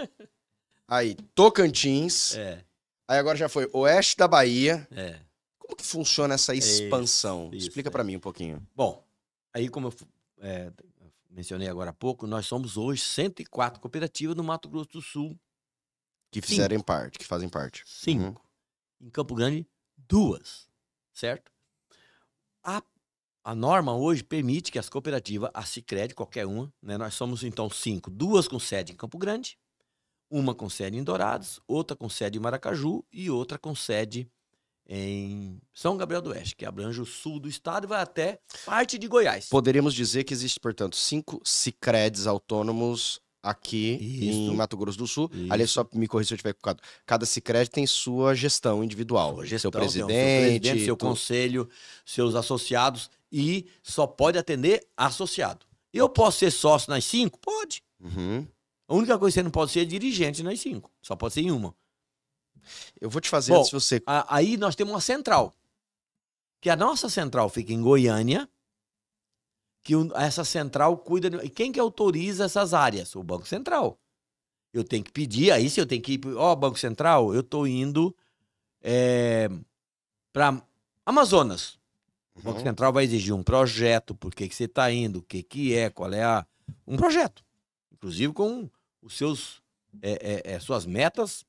aí Tocantins, aí agora já foi Oeste da Bahia. Como que funciona essa expansão? Explica para mim um pouquinho. Bom, aí como eu mencionei agora há pouco, nós somos hoje 104 cooperativas no Mato Grosso do Sul. Que fazem parte. 5. Em Campo Grande, 2. Certo? A norma hoje permite que as cooperativas, a Sicredi, qualquer uma, né, nós somos então 5. 2 com sede em Campo Grande, uma com sede em Dourados, outra com sede em Maracaju e outra com sede em São Gabriel do Oeste, que abrange o sul do estado e vai até parte de Goiás. Poderíamos dizer que existe, portanto, 5 Sicredis autônomos aqui em Mato Grosso do Sul. Aliás, só me corrija se eu estiver equivocado. Cada Sicredi tem sua gestão individual. Seu presidente, seu conselho, seus associados, e só pode atender associado. Eu posso ser sócio nas 5? Pode. A única coisa que você não pode ser é dirigente nas 5. Só pode ser em uma. Eu vou te fazer antes de você... Aí nós temos uma central. Que a nossa central fica em Goiânia. Que essa central cuida... E quem que autoriza essas áreas? O Banco Central. Eu tenho que pedir, aí se eu tenho que ir... Banco Central, eu estou indo para Amazonas. O Banco Central vai exigir um projeto, por que você está indo, o que é, qual é um projeto, inclusive com os seus suas metas.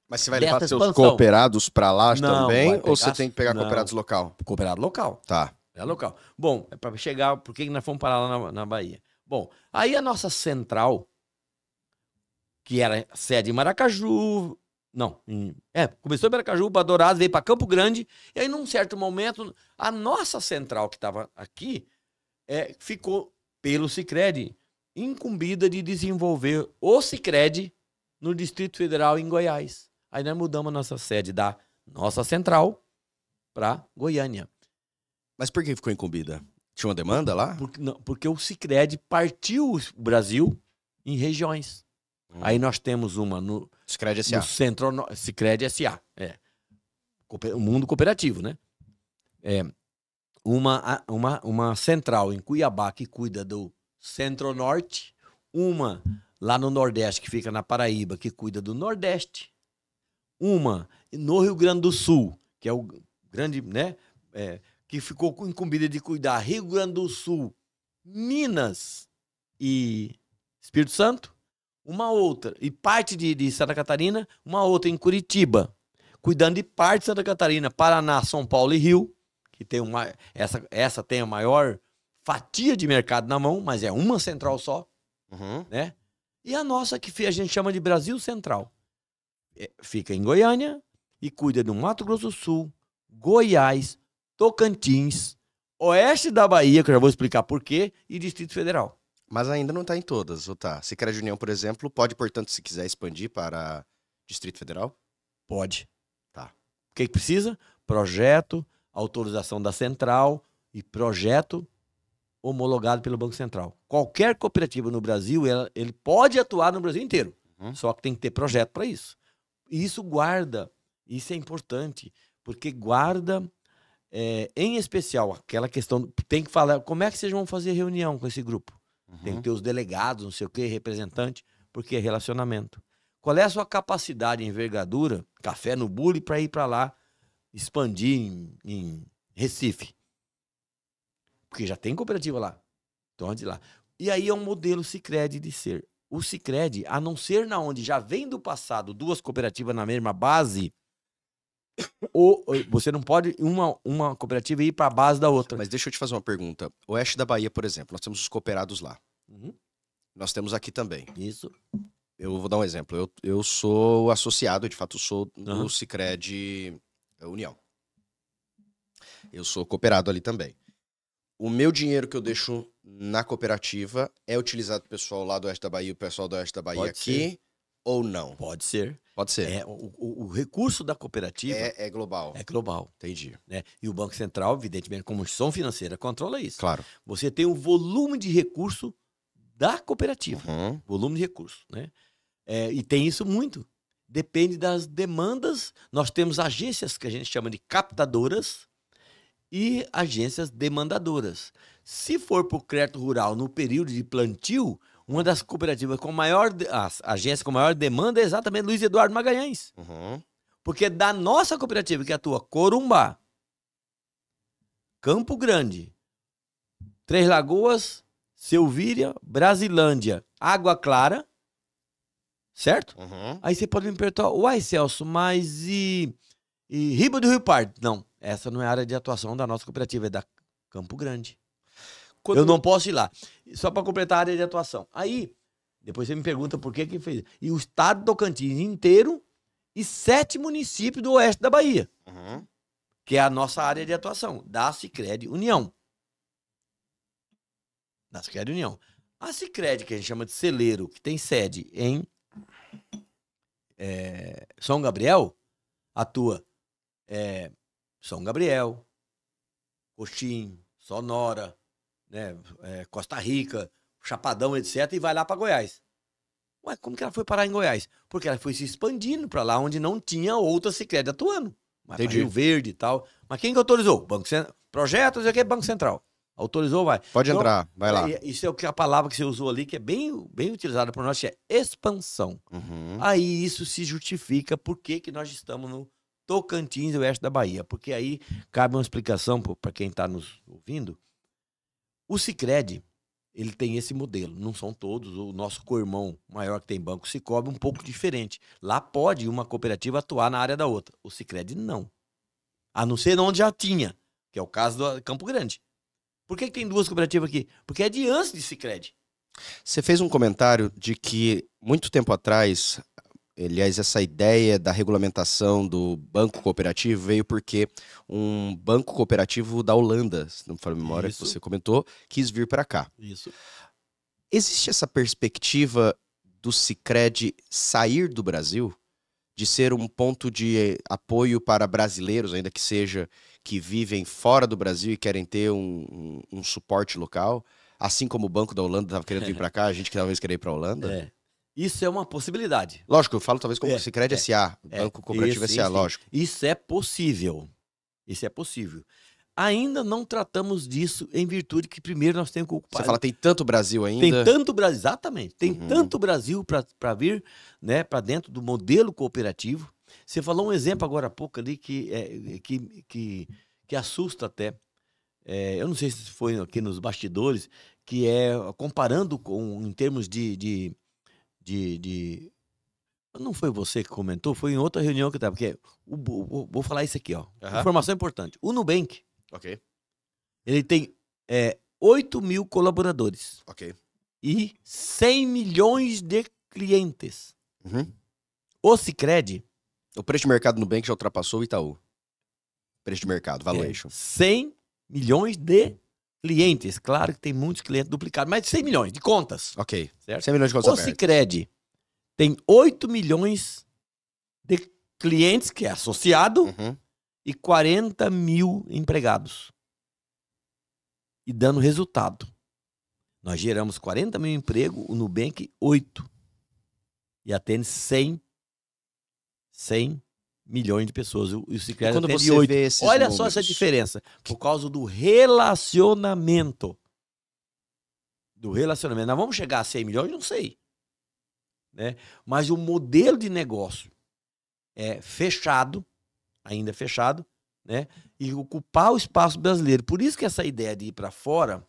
Mas você vai levar dessa seus expansão. cooperados para lá Não, também? vai Ou pegar- você tem que pegar não. cooperados local? Cooperado local. Tá. É local. Bom, é para chegar, por que nós fomos parar lá na Bahia? Bom, aí a nossa central, que era sede em Maracaju, começou em Maracaju, para Dourados, veio para Campo Grande, e aí num certo momento, a nossa central que estava aqui, ficou pelo Sicredi incumbida de desenvolver o Sicredi no Distrito Federal em Goiás. Aí nós mudamos a nossa sede da nossa central para Goiânia. Mas por que ficou incumbida? Tinha uma demanda lá? Porque o Sicredi partiu o Brasil em regiões. Aí nós temos uma no Sicredi S.A. centro, Sicredi S.A. O mundo cooperativo, né? Uma central em Cuiabá que cuida do Centro-Norte, uma lá no Nordeste que fica na Paraíba que cuida do Nordeste, uma no Rio Grande do Sul, que é o grande, né? Que ficou incumbida de cuidar Rio Grande do Sul, Minas e Espírito Santo, uma outra, e parte de Santa Catarina, uma outra em Curitiba, cuidando de parte de Santa Catarina, Paraná, São Paulo e Rio, que tem essa tem a maior fatia de mercado na mão, mas é uma central só, né? E a nossa, que a gente chama de Brasil Central, fica em Goiânia e cuida do Mato Grosso do Sul, Goiás, Tocantins, oeste da Bahia, que eu já vou explicar por quê, e Distrito Federal. Mas ainda não está em todas, ou tá? Sicredi União, por exemplo, pode, portanto, se quiser expandir para Distrito Federal? Pode. Tá. O que precisa? Projeto, autorização da central e projeto homologado pelo Banco Central. Qualquer cooperativa no Brasil, ele pode atuar no Brasil inteiro. Só que tem que ter projeto para isso. E isso é importante, porque guarda, em especial, aquela questão, tem que falar, como é que vocês vão fazer reunião com esse grupo? Tem que ter os delegados, não sei o que, representante, porque é relacionamento. Qual é a sua capacidade, envergadura, café no bule, para ir para lá, expandir em Recife? Porque já tem cooperativa lá. Então, de lá. E aí é um modelo Sicredi de ser. O Sicredi, a não ser na onde já vem do passado duas cooperativas na mesma base, você não pode uma cooperativa ir para a base da outra. Mas deixa eu te fazer uma pergunta. Oeste da Bahia, por exemplo, nós temos os cooperados lá. Nós temos aqui também. Isso. Eu vou dar um exemplo. Eu sou associado, de fato, sou do Sicredi União. Eu sou cooperado ali também. O meu dinheiro que eu deixo na cooperativa é utilizado pelo pessoal lá do Oeste da Bahia e o pessoal do Oeste da Bahia Pode aqui ser. Ou não? Pode ser. Pode ser. O recurso da cooperativa É global. é global. Entendi. Né? E o Banco Central, evidentemente, como instituição financeira, controla isso. Claro. Você tem o volume de recurso da cooperativa. Volume de recurso. Né? E tem isso muito. Depende das demandas. Nós temos agências que a gente chama de captadoras e agências demandadoras. Se for para o crédito rural no período de plantio, uma das cooperativas com maior, as agências com maior demanda é exatamente Luiz Eduardo Magalhães. Porque da nossa cooperativa que atua Corumbá, Campo Grande, Três Lagoas, Selvíria, Brasilândia, Água Clara, certo? Aí você pode me perguntar, uai, Celso, mas e Riba do Rio Pardo? Não, essa não é a área de atuação da nossa cooperativa, é da Campo Grande. Eu não posso ir lá. Só para completar a área de atuação. Aí, depois você me pergunta por que fez. E o estado do Tocantins inteiro e 7 municípios do oeste da Bahia. Que é a nossa área de atuação, da Sicredi União. Da Sicredi União. A Sicredi, que a gente chama de celeiro, que tem sede em São Gabriel, atua São Gabriel, Coxim, Sonora, né, Costa Rica, Chapadão, etc., e vai lá para Goiás. Ué, como que ela foi parar em Goiás? Porque ela foi se expandindo para lá onde não tinha outra Sicredi atuando. Mas Rio Verde e tal. Mas quem que autorizou? Banco Central. Projetos aqui é Banco Central. Autorizou, vai. Pode entrar, vai lá. Isso é a palavra que você usou ali, que é bem utilizada por nós, que é expansão. Aí isso se justifica por que nós estamos no Tocantins e oeste da Bahia. Porque aí cabe uma explicação para quem está nos ouvindo. O Sicredi, ele tem esse modelo. Não são todos. O nosso co-irmão maior que tem banco, o Cicobi, um pouco diferente. Lá pode uma cooperativa atuar na área da outra. O Sicredi não. A não ser onde já tinha, que é o caso do Campo Grande. Por que tem duas cooperativas aqui? Porque é de antes de Sicredi. Você fez um comentário de que muito tempo atrás, aliás, essa ideia da regulamentação do banco cooperativo veio porque um banco cooperativo da Holanda, se não me falha a memória, que Isso. você comentou, quis vir para cá. Isso. Existe essa perspectiva do Sicredi sair do Brasil? De ser um ponto de apoio para brasileiros, ainda que seja que vivem fora do Brasil e querem ter um suporte local? Assim como o Banco da Holanda estava querendo vir para cá, a gente que talvez queria ir para a Holanda? É. Isso é uma possibilidade. Lógico, eu falo talvez como Sicredi é, S.A., Banco Cooperativo S.A., lógico. Isso é possível. Isso é possível. Ainda não tratamos disso em virtude que primeiro nós temos que ocupar. Você fala, tem tanto Brasil ainda? Tem tanto Brasil, exatamente. Tem tanto Brasil para vir, né, para dentro do modelo cooperativo. Você falou um exemplo agora há pouco ali que assusta até. Eu não sei se foi aqui nos bastidores, que é comparando com, em termos de não foi você que comentou, foi em outra reunião que estava. Porque vou falar isso aqui, ó. Informação importante. O Nubank, ele tem 8 mil colaboradores e 100 milhões de clientes. O Sicredi, o preço de mercado do Nubank já ultrapassou o Itaú. Preço de mercado, valuation. 100 milhões de clientes. Claro que tem muitos clientes duplicados, mas 100 milhões de contas. Certo? 100 milhões de contas o abertas. Sicredi tem 8 milhões de clientes, que é associado, e 40 mil empregados. E dando resultado. Nós geramos 40 mil empregos, o Nubank 8. E atende 100 milhões de pessoas. O Sicredi quando atende você 8. vê esses Olha números, só essa diferença. Por causa do relacionamento. Nós vamos chegar a 100 milhões? Não sei. Né? Mas o modelo de negócio é fechado, ainda fechado, né? E ocupar o espaço brasileiro. Por isso que essa ideia de ir para fora,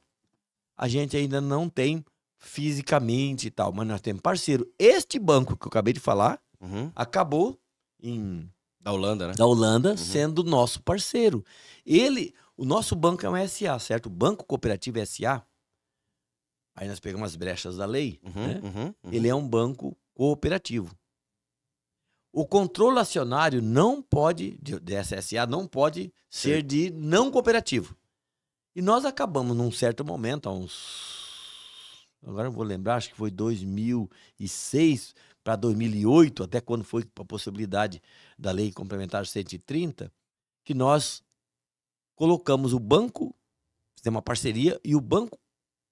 a gente ainda não tem fisicamente e tal, mas nós temos parceiro. Este banco que eu acabei de falar, acabou da Holanda, né? Da Holanda, sendo nosso parceiro. O nosso banco é um SA, certo? O Banco Cooperativo SA, aí nós pegamos as brechas da lei, né? Ele é um banco cooperativo. O controle acionário não pode, de SSA, não pode ser de não cooperativo. E nós acabamos, num certo momento, agora eu vou lembrar, acho que foi 2006 para 2008, até quando foi a possibilidade da Lei Complementar 130, que nós colocamos o banco, fizemos uma parceria, e o banco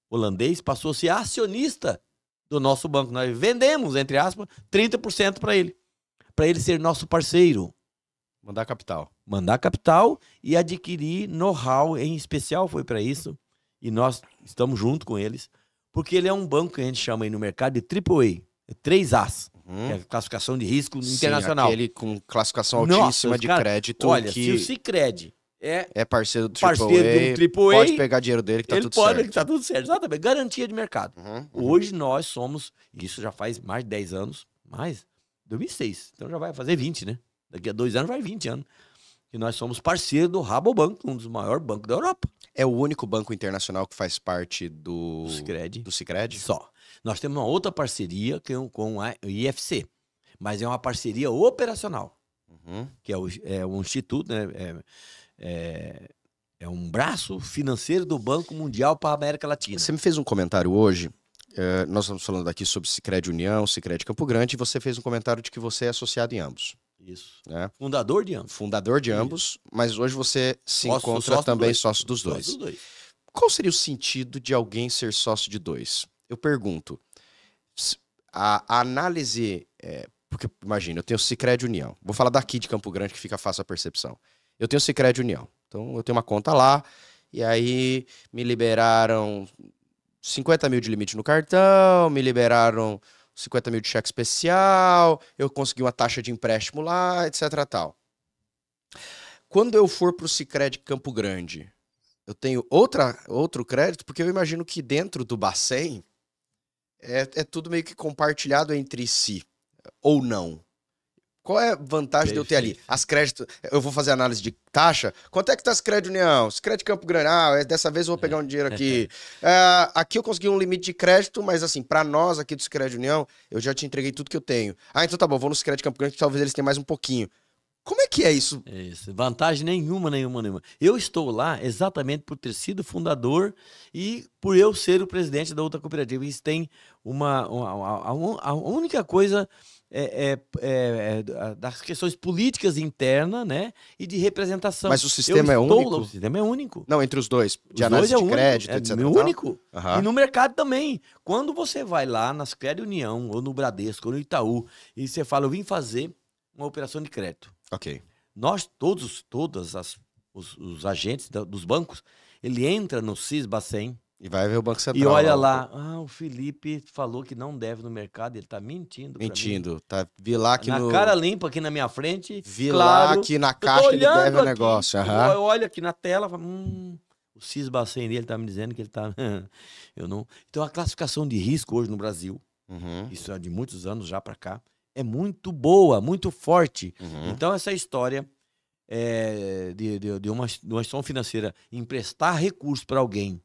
holandês passou a ser acionista do nosso banco. Nós vendemos, entre aspas, 30% para ele ser nosso parceiro. Mandar capital. Mandar capital e adquirir know-how, em especial foi para isso. E nós estamos junto com eles, porque ele é um banco que a gente chama aí no mercado de AAA, 3As, que é a classificação de risco internacional. Aquele com classificação altíssima de crédito. Olha, se o Sicredi é parceiro do AAA, pode pegar dinheiro dele que tá tudo certo. Que tá tudo certo, exatamente. Garantia de mercado. Hoje nós somos, isso já faz mais de 10 anos, 2006, então já vai fazer 20, né? Daqui a 2 anos vai 20 anos. E nós somos parceiro do Rabobank, um dos maiores bancos da Europa. É o único banco internacional que faz parte do Sicredi? Só. Nós temos uma outra parceria com a IFC, mas é uma parceria operacional, que é um instituto, né? É um braço financeiro do Banco Mundial para a América Latina. Você me fez um comentário hoje, nós estamos falando aqui sobre Sicredi União, Sicredi Campo Grande, e você fez um comentário de que você é associado em ambos. Isso. Né? Fundador de ambos. Fundador de ambos, mas hoje você se encontra também sócio dos dois. Qual seria o sentido de alguém ser sócio de dois? Eu pergunto, a análise, porque imagina, eu tenho Sicredi União, vou falar daqui de Campo Grande que fica fácil a percepção. Eu tenho Sicredi União, então eu tenho uma conta lá, e aí me liberaram 50 mil de limite no cartão, me liberaram 50 mil de cheque especial, eu consegui uma taxa de empréstimo lá, etc. Tal. Quando eu for para o Sicredi Campo Grande, eu tenho outro crédito, porque eu imagino que dentro do Bacen é tudo meio que compartilhado entre si, ou não. Qual é a vantagem de eu ter ali? As créditos, eu vou fazer análise de taxa. Quanto é que tá esse crédito União? Esse crédito Campo Grande, dessa vez eu vou pegar um dinheiro aqui. Aqui eu consegui um limite de crédito, mas assim, para nós aqui do Crédito União, eu já te entreguei tudo que eu tenho. Então tá bom, vou no crédito Campo Grande, que talvez eles tenham mais um pouquinho. Como é que é isso? Isso, vantagem nenhuma. Eu estou lá exatamente por ter sido fundador e por eu ser o presidente da outra cooperativa. Isso tem a única coisa das questões políticas internas, né, e de representação. Mas o sistema é único? O sistema é único. Não, entre os dois, de análise de crédito, etc. É único. Uhum. E no mercado também. Quando você vai lá nas Crédito União, ou no Bradesco, ou no Itaú, e você fala, eu vim fazer uma operação de crédito. Ok. Nós, todos os agentes dos bancos, ele entra no Sisbacen e vai ver o Banco Central. E olha lá, o Felipe falou que não deve no mercado, ele tá mentindo. Mentindo. Tá, vi lá que na cara limpa aqui na minha frente. Vi lá que na caixa ele deve o negócio. Eu olho aqui na tela, o Sisbacen dele tá me dizendo que ele tá. Eu não. Então a classificação de risco hoje no Brasil, isso é de muitos anos já para cá, é muito boa, muito forte. Então, essa história de uma instituição financeira emprestar recursos para alguém.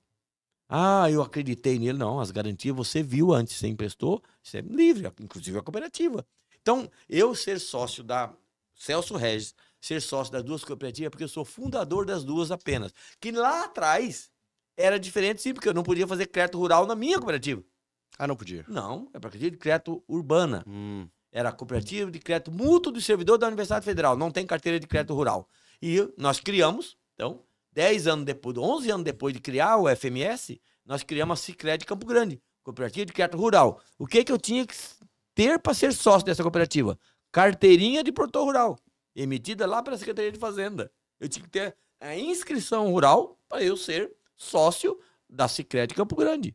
Eu acreditei nele. Não, as garantias você viu antes, você emprestou, você é livre, inclusive a cooperativa. Então, eu ser sócio da Celso Regis, ser sócio das duas cooperativas, porque eu sou fundador das duas apenas. Que lá atrás era diferente, sim, porque eu não podia fazer crédito rural na minha cooperativa. Não podia? Não, é para de crédito urbana. Era a cooperativa de crédito mútuo do servidor da Universidade Federal. Não tem carteira de crédito rural. E nós criamos, então, 11 anos depois de criar o FMS, nós criamos a Sicredi Campo Grande, cooperativa de crédito rural. O que eu tinha que ter para ser sócio dessa cooperativa? Carteirinha de produtor rural, emitida lá pela Secretaria de Fazenda. Eu tinha que ter a inscrição rural para eu ser sócio da Sicredi Campo Grande.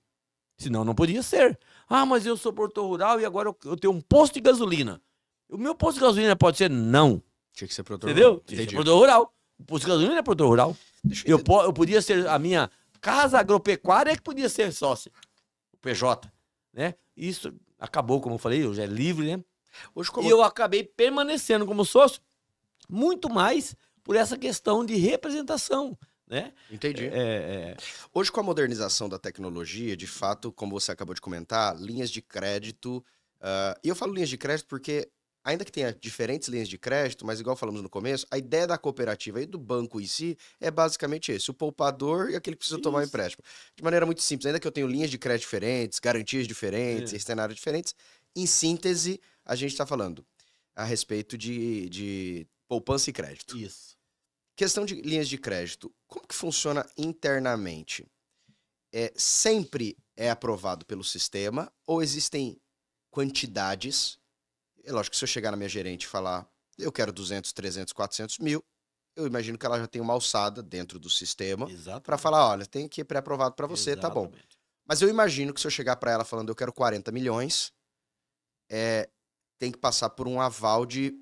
Senão não podia ser. Mas eu sou produtor rural e agora eu tenho um posto de gasolina. O meu posto de gasolina pode ser? Não. Tinha que ser produtor rural. Entendeu? Tinha que ser produtor rural. O posto de gasolina é produtor rural. Eu podia ser, a minha casa agropecuária que podia ser sócio. O PJ. Né? Isso acabou, como eu falei, eu já é livre, né? E eu acabei permanecendo como sócio muito mais por essa questão de representação. Né? Entendi. Hoje, com a modernização da tecnologia, de fato, como você acabou de comentar, linhas de crédito. E eu falo linhas de crédito porque, ainda que tenha diferentes linhas de crédito, mas igual falamos no começo, a ideia da cooperativa e do banco em si é basicamente esse: o poupador e aquele que precisa tomar um empréstimo. De maneira muito simples, ainda que eu tenha linhas de crédito diferentes, garantias diferentes, cenários diferentes, em síntese, a gente está falando a respeito de poupança e crédito. Isso. Questão de linhas de crédito, como que funciona internamente? Sempre é aprovado pelo sistema ou existem quantidades? É lógico que se eu chegar na minha gerente e falar, eu quero 200, 300, 400 mil, eu imagino que ela já tem uma alçada dentro do sistema para falar, olha, tem aqui pré-aprovado para você, tá bom. Mas eu imagino que se eu chegar para ela falando, eu quero 40 milhões, tem que passar por um aval de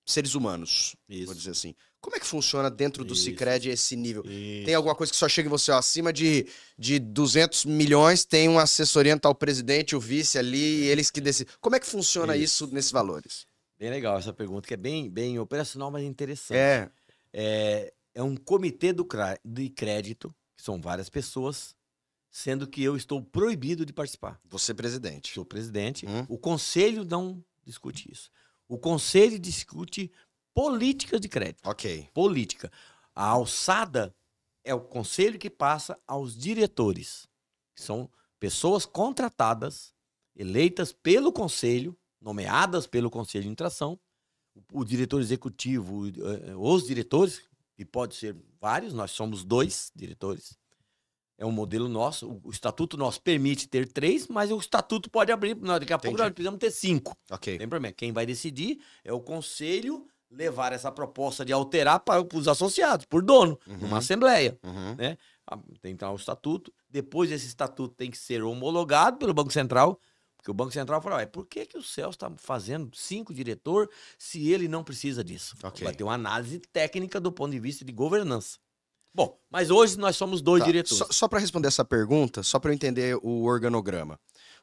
seres humanos, vou dizer assim. Como é que funciona dentro do Sicredi esse nível? Tem alguma coisa que só chega em você, acima de 200 milhões, tem uma assessoria ao presidente, o vice ali, eles que decidem. Como é que funciona isso nesses valores? Bem legal essa pergunta, que é bem operacional, mas interessante. É um comitê de crédito, que são várias pessoas, sendo que eu estou proibido de participar. Você é presidente. Sou presidente. O conselho não discute isso. O conselho discute políticas de crédito. Ok. Política. A alçada é o conselho que passa aos diretores, que são pessoas contratadas, eleitas pelo conselho, nomeadas pelo conselho de administração, o diretor executivo, os diretores, que pode ser vários, nós somos 2 diretores. É um modelo nosso, o estatuto nosso permite ter 3, mas o estatuto pode abrir, daqui a pouco nós precisamos ter 5. Ok. Tem problema. Quem vai decidir é o conselho levar essa proposta de alterar para os associados, por dono, numa assembleia. Né? Tem então o estatuto, depois esse estatuto tem que ser homologado pelo Banco Central, porque o Banco Central fala, por que o Celso está fazendo 5 diretor se ele não precisa disso? Okay. Vai ter uma análise técnica do ponto de vista de governança. Bom, mas hoje nós somos dois Tá. diretores. Só para responder essa pergunta, só para eu entender o organograma.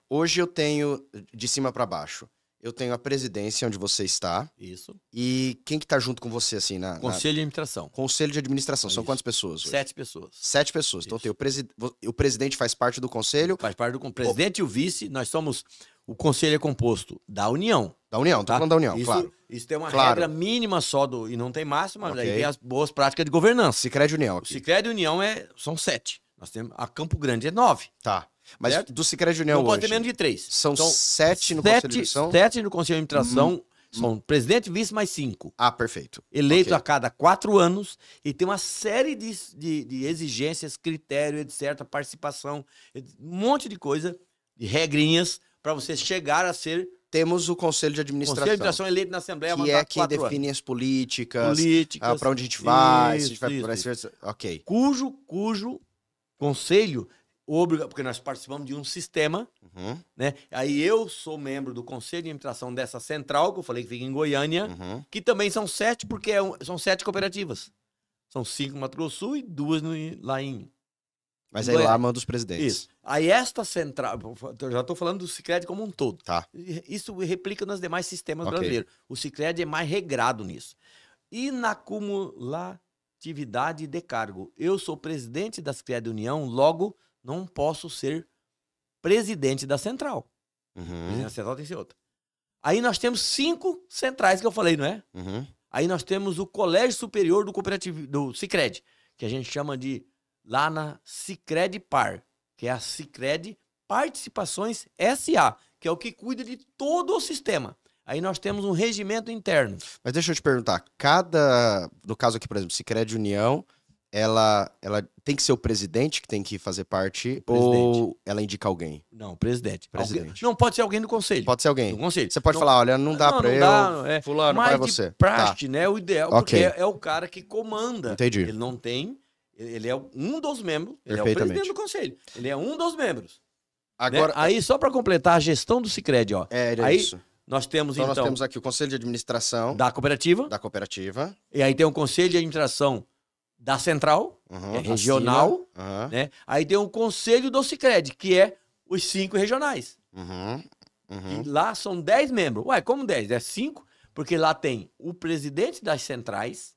Hoje eu tenho, de cima para baixo, eu tenho a presidência, onde você está, Isso. e quem que tá junto com você, assim, Conselho de administração. Conselho de administração. São Isso. quantas pessoas hoje? 7 pessoas. 7 pessoas. Então Isso. tem o presidente faz parte do conselho Faz parte do presidente e o vice. Nós somos... O conselho é composto da União. da União, tô Tá? falando da União, Isso, claro. isso tem uma Claro. regra mínima só, e não tem máxima, Ok. daí tem as boas práticas de governança. Sicredi União O aqui. Sicredi União são 7. Nós temos a Campo Grande é 9. Tá. Mas Certo? do Sicredi União Não pode hoje, ter menos de 3. são 7 no conselho de administração? 7 no conselho de administração. São presidente e vice mais 5. Ah, perfeito. Eleitos Ok. a cada 4 anos e tem uma série de exigências, critério, etc., participação, um monte de coisa, de regrinhas, para você chegar a ser Temos o conselho de conselho administração, de administração eleito na Assembleia que mandato é quem 4 define as políticas, políticas, para onde a gente vai, se a isso, gente vai por isso. esse... Ok. cujo conselho obriga, porque nós participamos de um sistema, Uhum, né? Aí eu sou membro do conselho de administração dessa central, que eu falei que fica em Goiânia, uhum. que também são 7, porque são 7 cooperativas. São 5 no Mato Grosso do Sul e 2 lá em... Mas aí lá manda os presidentes. Isso. Aí esta central, eu já estou falando do Sicredi como um todo. Tá. Isso replica nos demais sistemas Ok. brasileiros. O Sicredi é mais regrado nisso. E na cumulatividade de cargo. Eu sou presidente da Sicredi União, logo não posso ser presidente da central. Uhum, A central tem que ser outra. Aí nós temos 5 centrais que eu falei, não é? uhum. Aí nós temos o Colégio Superior do Sicredi, que a gente chama de lá na Sicredi Par, que é a Sicredi Participações SA, que é o que cuida de todo o sistema. Aí nós temos um regimento interno. Mas deixa eu te perguntar, no caso aqui, por exemplo, Sicredi União, ela tem que ser o presidente que tem que fazer parte ou ela indica alguém? Não, presidente. Presidente. Não pode ser alguém do conselho. Pode ser alguém. Do conselho. Você pode falar, olha, não dá pra eu, fulano, vai Mas você. de praxe, né? O ideal, Ok. porque é o cara que comanda. Entendi. Ele não tem... Ele é um dos membros. Ele é o Perfeitamente. presidente do conselho. Ele é um dos membros. Agora, Né? Aí, só para completar a gestão do Sicredi, ó. era aí isso. nós temos, Então, então, nós temos aqui o conselho de administração da cooperativa. da cooperativa. E aí tem o conselho de administração da central, Uhum, que é regional. acima, uhum, Né? Aí tem o conselho do Sicredi, que é os 5 regionais. uhum, uhum. E lá são 10 membros. Ué, como 10? É 5, porque lá tem o presidente das centrais,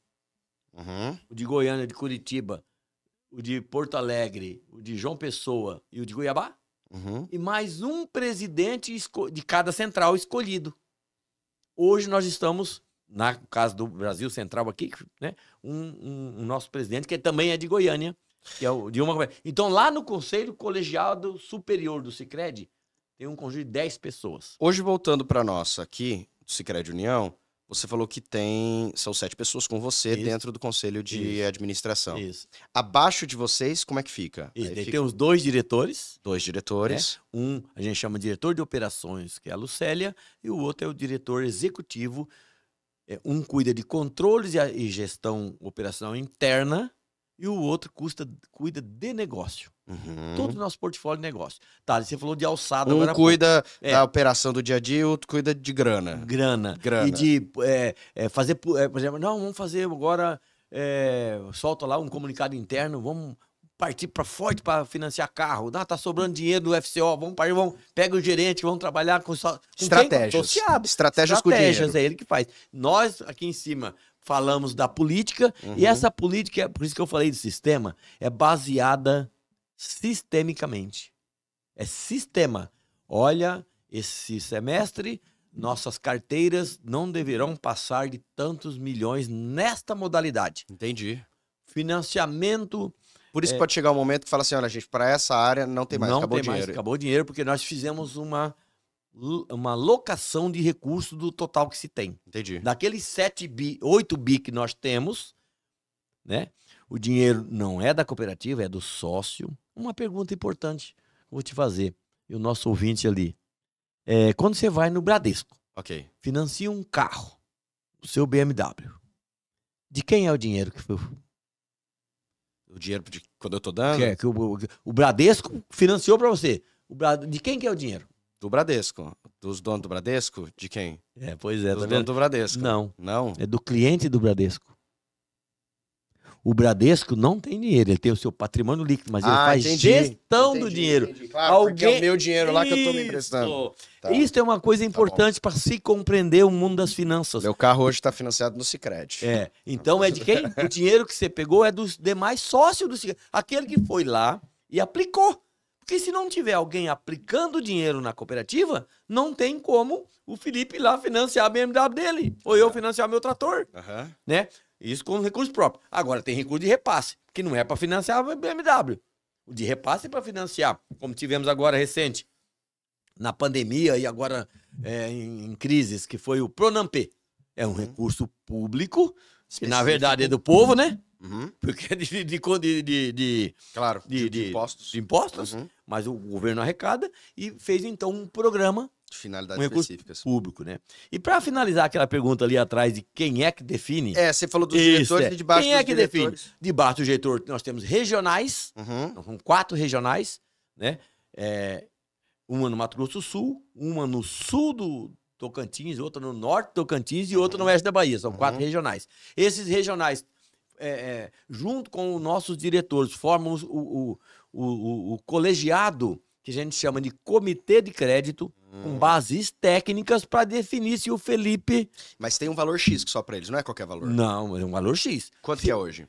Uhum. o de Goiânia, de Curitiba, o de Porto Alegre, o de João Pessoa e o de Cuiabá. Uhum. E mais um presidente de cada central escolhido. Hoje nós estamos, no caso do Brasil Central aqui, né, um nosso presidente que também é de Goiânia, que é o de uma... Então lá no Conselho Colegiado Superior do Sicredi tem um conjunto de 10 pessoas. Hoje, voltando para nossa aqui, do Sicredi União, você falou que são 7 pessoas com você Isso. dentro do conselho de Isso. administração. Isso. Abaixo de vocês, como é que fica? Isso. Aí Daí fica tem os 2 diretores. 2 diretores. Um a gente chama de diretor de operações, que é a Lucélia, e o outro é o diretor executivo. Um cuida de controles e gestão operacional interna, e o outro cuida de negócio. Uhum. Todo o nosso portfólio de negócio. Tá, você falou de alçada Um agora há cuida É. da operação do dia a dia, o outro cuida de grana. pouco. Grana. Grana. E de fazer, por exemplo, não, vamos fazer agora, solta lá um comunicado interno, vamos partir para forte para financiar carro. Tá sobrando dinheiro do FCO, pega o gerente, vamos trabalhar com Estratégias. Associado. Estratégias com dinheiro. Estratégias, é ele que faz. Nós, aqui em cima, falamos da política, e essa política, por isso que eu falei de sistema, é baseada sistemicamente. É sistema. Olha, esse semestre, nossas carteiras não deverão passar de tantos milhões nesta modalidade. Entendi. Financiamento... Por isso pode chegar um momento que fala assim, olha, gente, para essa área não tem mais, não acabou tem o dinheiro. mais, acabou o dinheiro, porque nós fizemos uma locação de recursos do total que se tem. Entendi. Daqueles 8 bi que nós temos, né? O dinheiro não é da cooperativa, é do sócio. Uma pergunta importante que eu vou te fazer, e o nosso ouvinte ali. Quando você vai no Bradesco, Ok. financia um carro, o seu BMW, de quem é o dinheiro que foi? O dinheiro quando eu tô dando? Que o Bradesco financiou para você. De quem que é o dinheiro? Do Bradesco. Dos donos do Bradesco? De quem? Pois é, Dos tá donos vendo? do Bradesco. Não, Não? é do cliente do Bradesco. O Bradesco não tem dinheiro, ele tem o seu patrimônio líquido, mas ele faz entendi, gestão do dinheiro. Entendi. Claro, porque é o meu dinheiro lá que eu tô me emprestando. Tá. Isso é uma coisa importante para se compreender o mundo das finanças. Meu carro hoje está financiado no Sicredi. Então é de quem? O dinheiro que você pegou é dos demais sócios do Sicredi. Aquele que foi lá e aplicou. Porque se não tiver alguém aplicando dinheiro na cooperativa, não tem como o Felipe lá financiar a BMW dele. Ou eu financiar meu trator. Né? Isso com recurso próprio. Agora tem recurso de repasse, que não é para financiar a BMW. O de repasse é para financiar, como tivemos agora recente, na pandemia e agora em crises, que foi o Pronamp. É um recurso público, que na verdade é do povo, né? Porque é de impostos, mas o governo arrecada e fez então um programa de finalidades específicas. Público, né? E para finalizar aquela pergunta ali atrás de quem é que define... Você falou dos diretores e debaixo quem dos é que diretores? Define? Debaixo do diretor nós temos regionais, são 4 regionais, né? Uma no Mato Grosso do Sul, uma no sul do Tocantins, outra no norte do Tocantins e outra no oeste da Bahia. São 4 regionais. Esses regionais, junto com os nossos diretores, formam o colegiado, que a gente chama de comitê de crédito, com bases técnicas para definir se o Felipe... Mas tem um valor X só para eles, não é qualquer valor? Não, é um valor X. Quanto que é hoje?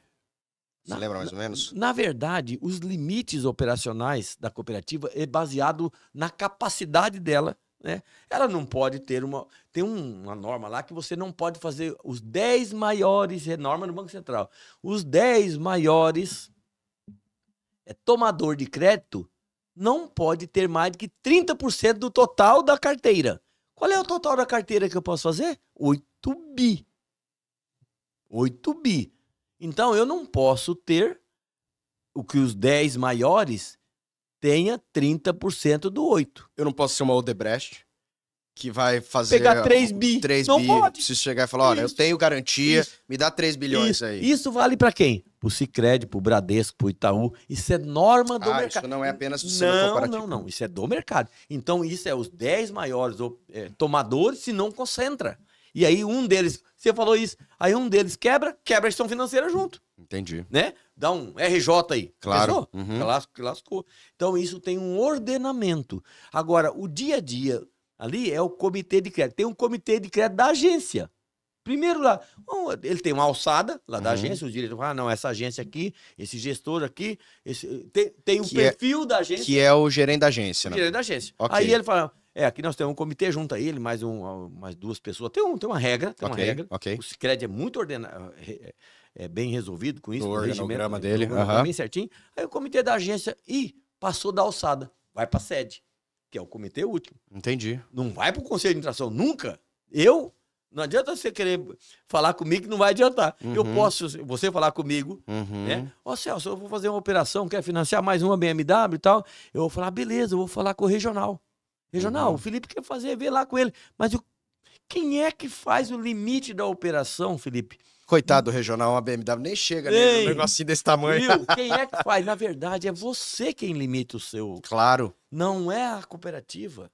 Você lembra mais ou menos? Na verdade, os limites operacionais da cooperativa é baseado na capacidade dela, né? Ela não pode ter tem uma norma lá que você não pode fazer os 10 maiores, norma do Banco Central, os 10 maiores tomador de crédito não pode ter mais do que 30% do total da carteira. Qual é o total da carteira que eu posso fazer? 8 bi. 8 bi. Então, eu não posso ter o que os 10 maiores tenha 30% do 8. Eu não posso ser uma Odebrecht que vai fazer... Pegar 3 bi. 3 não bi. pode. Preciso chegar e falar, olha, eu tenho garantia, me dá 3 bilhões aí. Isso vale para quem? Pro Sicredi, pro Bradesco, pro Itaú. Isso é norma do mercado. Isso não é apenas do sistema cooperativo. Não. Isso é do mercado. Então, isso é os 10 maiores tomadores, se não concentra. E aí, um deles... Você falou isso. Aí, um deles quebra a gestão financeira junto. Entendi. Né? Dá um RJ aí. Claro. Que lascou. Então, isso tem um ordenamento. Agora, o dia a dia ali é o comitê de crédito. Tem um comitê de crédito da agência. Primeiro lá, ele tem uma alçada lá da agência, os diretores não, essa agência aqui, esse gestor aqui, tem um perfil da agência. Que é o gerente da agência, né? O gerente da agência. Okay. Aí ele fala, aqui nós temos um comitê junto a ele, mais 2 pessoas. Tem uma regra, Okay. O Sicredi é muito ordenado, bem resolvido com isso. O organograma dele. Bem certinho. Aí o comitê da agência, passou da alçada, vai para a sede, que é o comitê último. Entendi. Não vai para o conselho de administração, nunca. Não adianta você querer falar comigo que não vai adiantar. Eu posso, você falar comigo, né? Celso, eu vou fazer uma operação, quer financiar mais uma BMW e tal. Eu vou falar, beleza, eu vou falar com o regional. O Felipe quer fazer, vê lá com ele. Mas quem é que faz o limite da operação, Felipe? Coitado do regional, uma BMW nem chega num negocinho desse tamanho. Viu? Quem é que faz? Na verdade, é você quem limita o seu. Claro. Não é a cooperativa.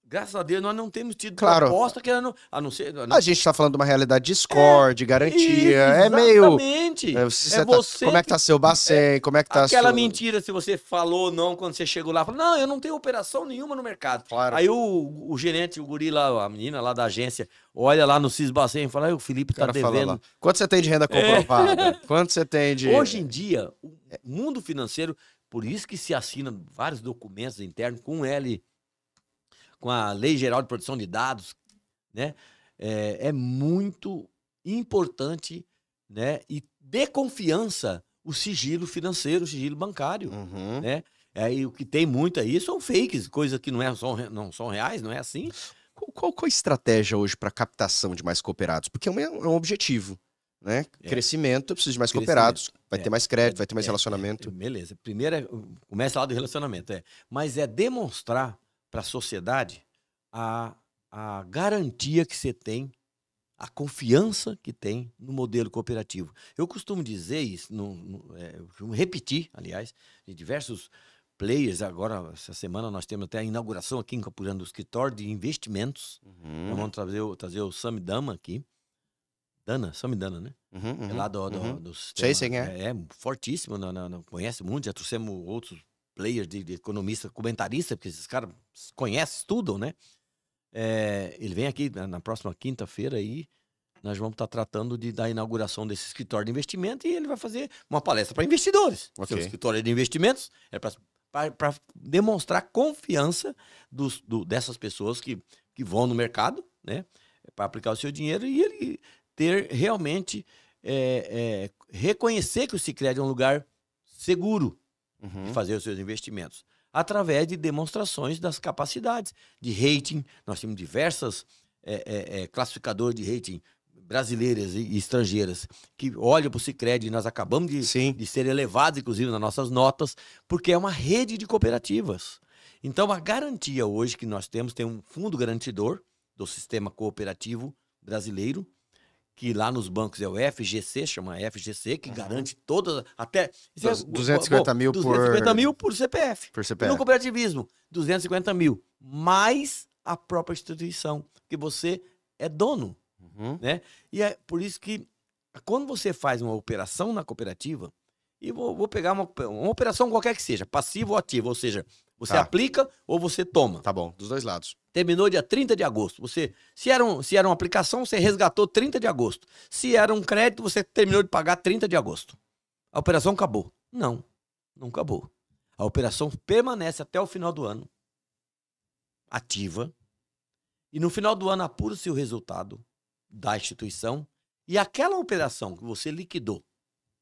Graças a Deus, nós não temos tido proposta que a não ser... A gente está falando de uma realidade de score, de garantia. Exatamente. Como é que tá seu Bacen? Como é que tá aquela mentira, se você falou não, quando você chegou lá, falou, não, eu não tenho operação nenhuma no mercado. Claro. Aí o gerente, o guri lá, a menina lá da agência, olha lá no Cis Bacen e fala, o Felipe tá devendo. Quanto você tem de renda comprovada? Quanto você tem de... Hoje em dia, o mundo financeiro, por isso que se assina vários documentos internos com a Lei Geral de Proteção de Dados, né? É muito importante, né? E de confiança o sigilo financeiro, o sigilo bancário, né? E o que tem muito aí são fakes, coisas que não são reais, não é assim? Qual a estratégia hoje para captação de mais cooperados? Porque é um objetivo, né? Crescimento, eu preciso de mais cooperados, vai ter mais crédito, vai ter mais relacionamento. Beleza. Primeiro, começa lá do relacionamento, mas é demonstrar para a sociedade a garantia que você tem, a confiança que tem no modelo cooperativo. Eu costumo dizer isso, repetir, aliás, de diversos players. Agora, essa semana, nós temos até a inauguração aqui em Campo Grande do escritório de investimentos. Nós vamos trazer o Sami Dama aqui. Dana, Samidana, né? É lá do sistema. Sei quem é. É fortíssimo, conhece muito, já trouxemos outros players de economista, comentarista, porque esses caras conhecem, estudam, né? Ele vem aqui na próxima quinta-feira aí, nós vamos estar tratando da inauguração desse escritório de investimento e ele vai fazer uma palestra para investidores. Ok. Seu escritório de investimentos é para demonstrar confiança dessas pessoas que vão no mercado, né? Para aplicar o seu dinheiro e ele ter realmente reconhecer que o Sicredi é um lugar seguro de fazer os seus investimentos, através de demonstrações das capacidades de rating. Nós temos diversas classificadores de rating brasileiras e estrangeiras que olham para o Sicredi e nós acabamos de ser elevados, inclusive, nas nossas notas, porque é uma rede de cooperativas. Então, a garantia hoje que nós temos, tem um fundo garantidor do sistema cooperativo brasileiro, que lá nos bancos é o FGC, chama FGC, que garante todas, até... 250 mil 250 mil por CPF. Por CPF. No cooperativismo, 250 mil, mais a própria instituição, que você é dono. Né? E é por isso que, quando você faz uma operação na cooperativa, e vou pegar uma operação qualquer que seja, passivo ou ativo, ou seja, você aplica ou você toma. Tá bom, dos dois lados. Terminou dia 30 de agosto. Se era uma aplicação, você resgatou 30 de agosto. Se era um crédito, você terminou de pagar 30 de agosto. A operação acabou. Não acabou. A operação permanece até o final do ano, ativa, e no final do ano apura-se o resultado da instituição, e aquela operação que você liquidou,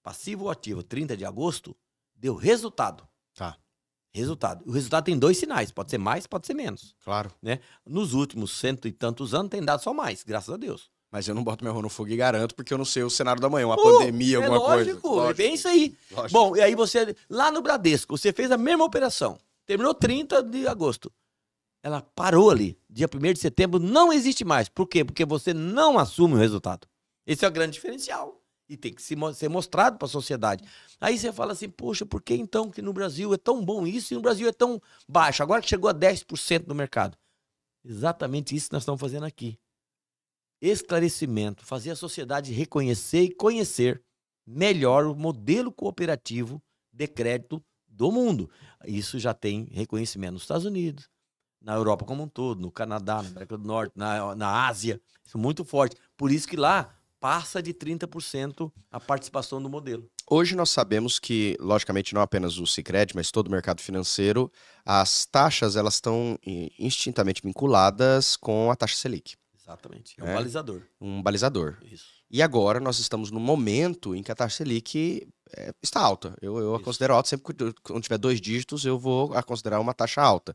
passivo ou ativo, 30 de agosto, deu resultado. Tá. Resultado. O resultado tem 2 sinais, pode ser mais, pode ser menos. Claro. Né? Nos últimos 100 e tantos anos tem dado só mais, graças a Deus. Mas eu não boto minha mão no fogo e garanto, porque eu não sei o cenário da manhã, uma pandemia, alguma lógico, coisa. É bem isso aí. Lógico. Bom, e aí você, lá no Bradesco, você fez a mesma operação, terminou 30 de agosto. Ela parou ali, dia 1º de setembro, não existe mais. Por quê? Porque você não assume o resultado. Esse é o grande diferencial. E tem que ser mostrado para a sociedade. Aí você fala assim, poxa, por que então que no Brasil é tão bom isso e no Brasil é tão baixo? Agora que chegou a 10% no mercado. Exatamente isso que nós estamos fazendo aqui. Esclarecimento, fazer a sociedade reconhecer e conhecer melhor o modelo cooperativo de crédito do mundo. Isso já tem reconhecimento nos Estados Unidos, na Europa como um todo, no Canadá, na América do Norte, na Ásia. Isso é muito forte. Por isso que lá passa de 30% a participação do modelo. Hoje nós sabemos que, logicamente, não apenas o Sicredi, mas todo o mercado financeiro, as taxas elas estão instintamente vinculadas com a taxa Selic. Exatamente. É um balizador. Um balizador. Isso. E agora nós estamos num momento em que a taxa Selic está alta. Eu a considero alta, sempre que quando tiver 2 dígitos eu vou a considerar uma taxa alta.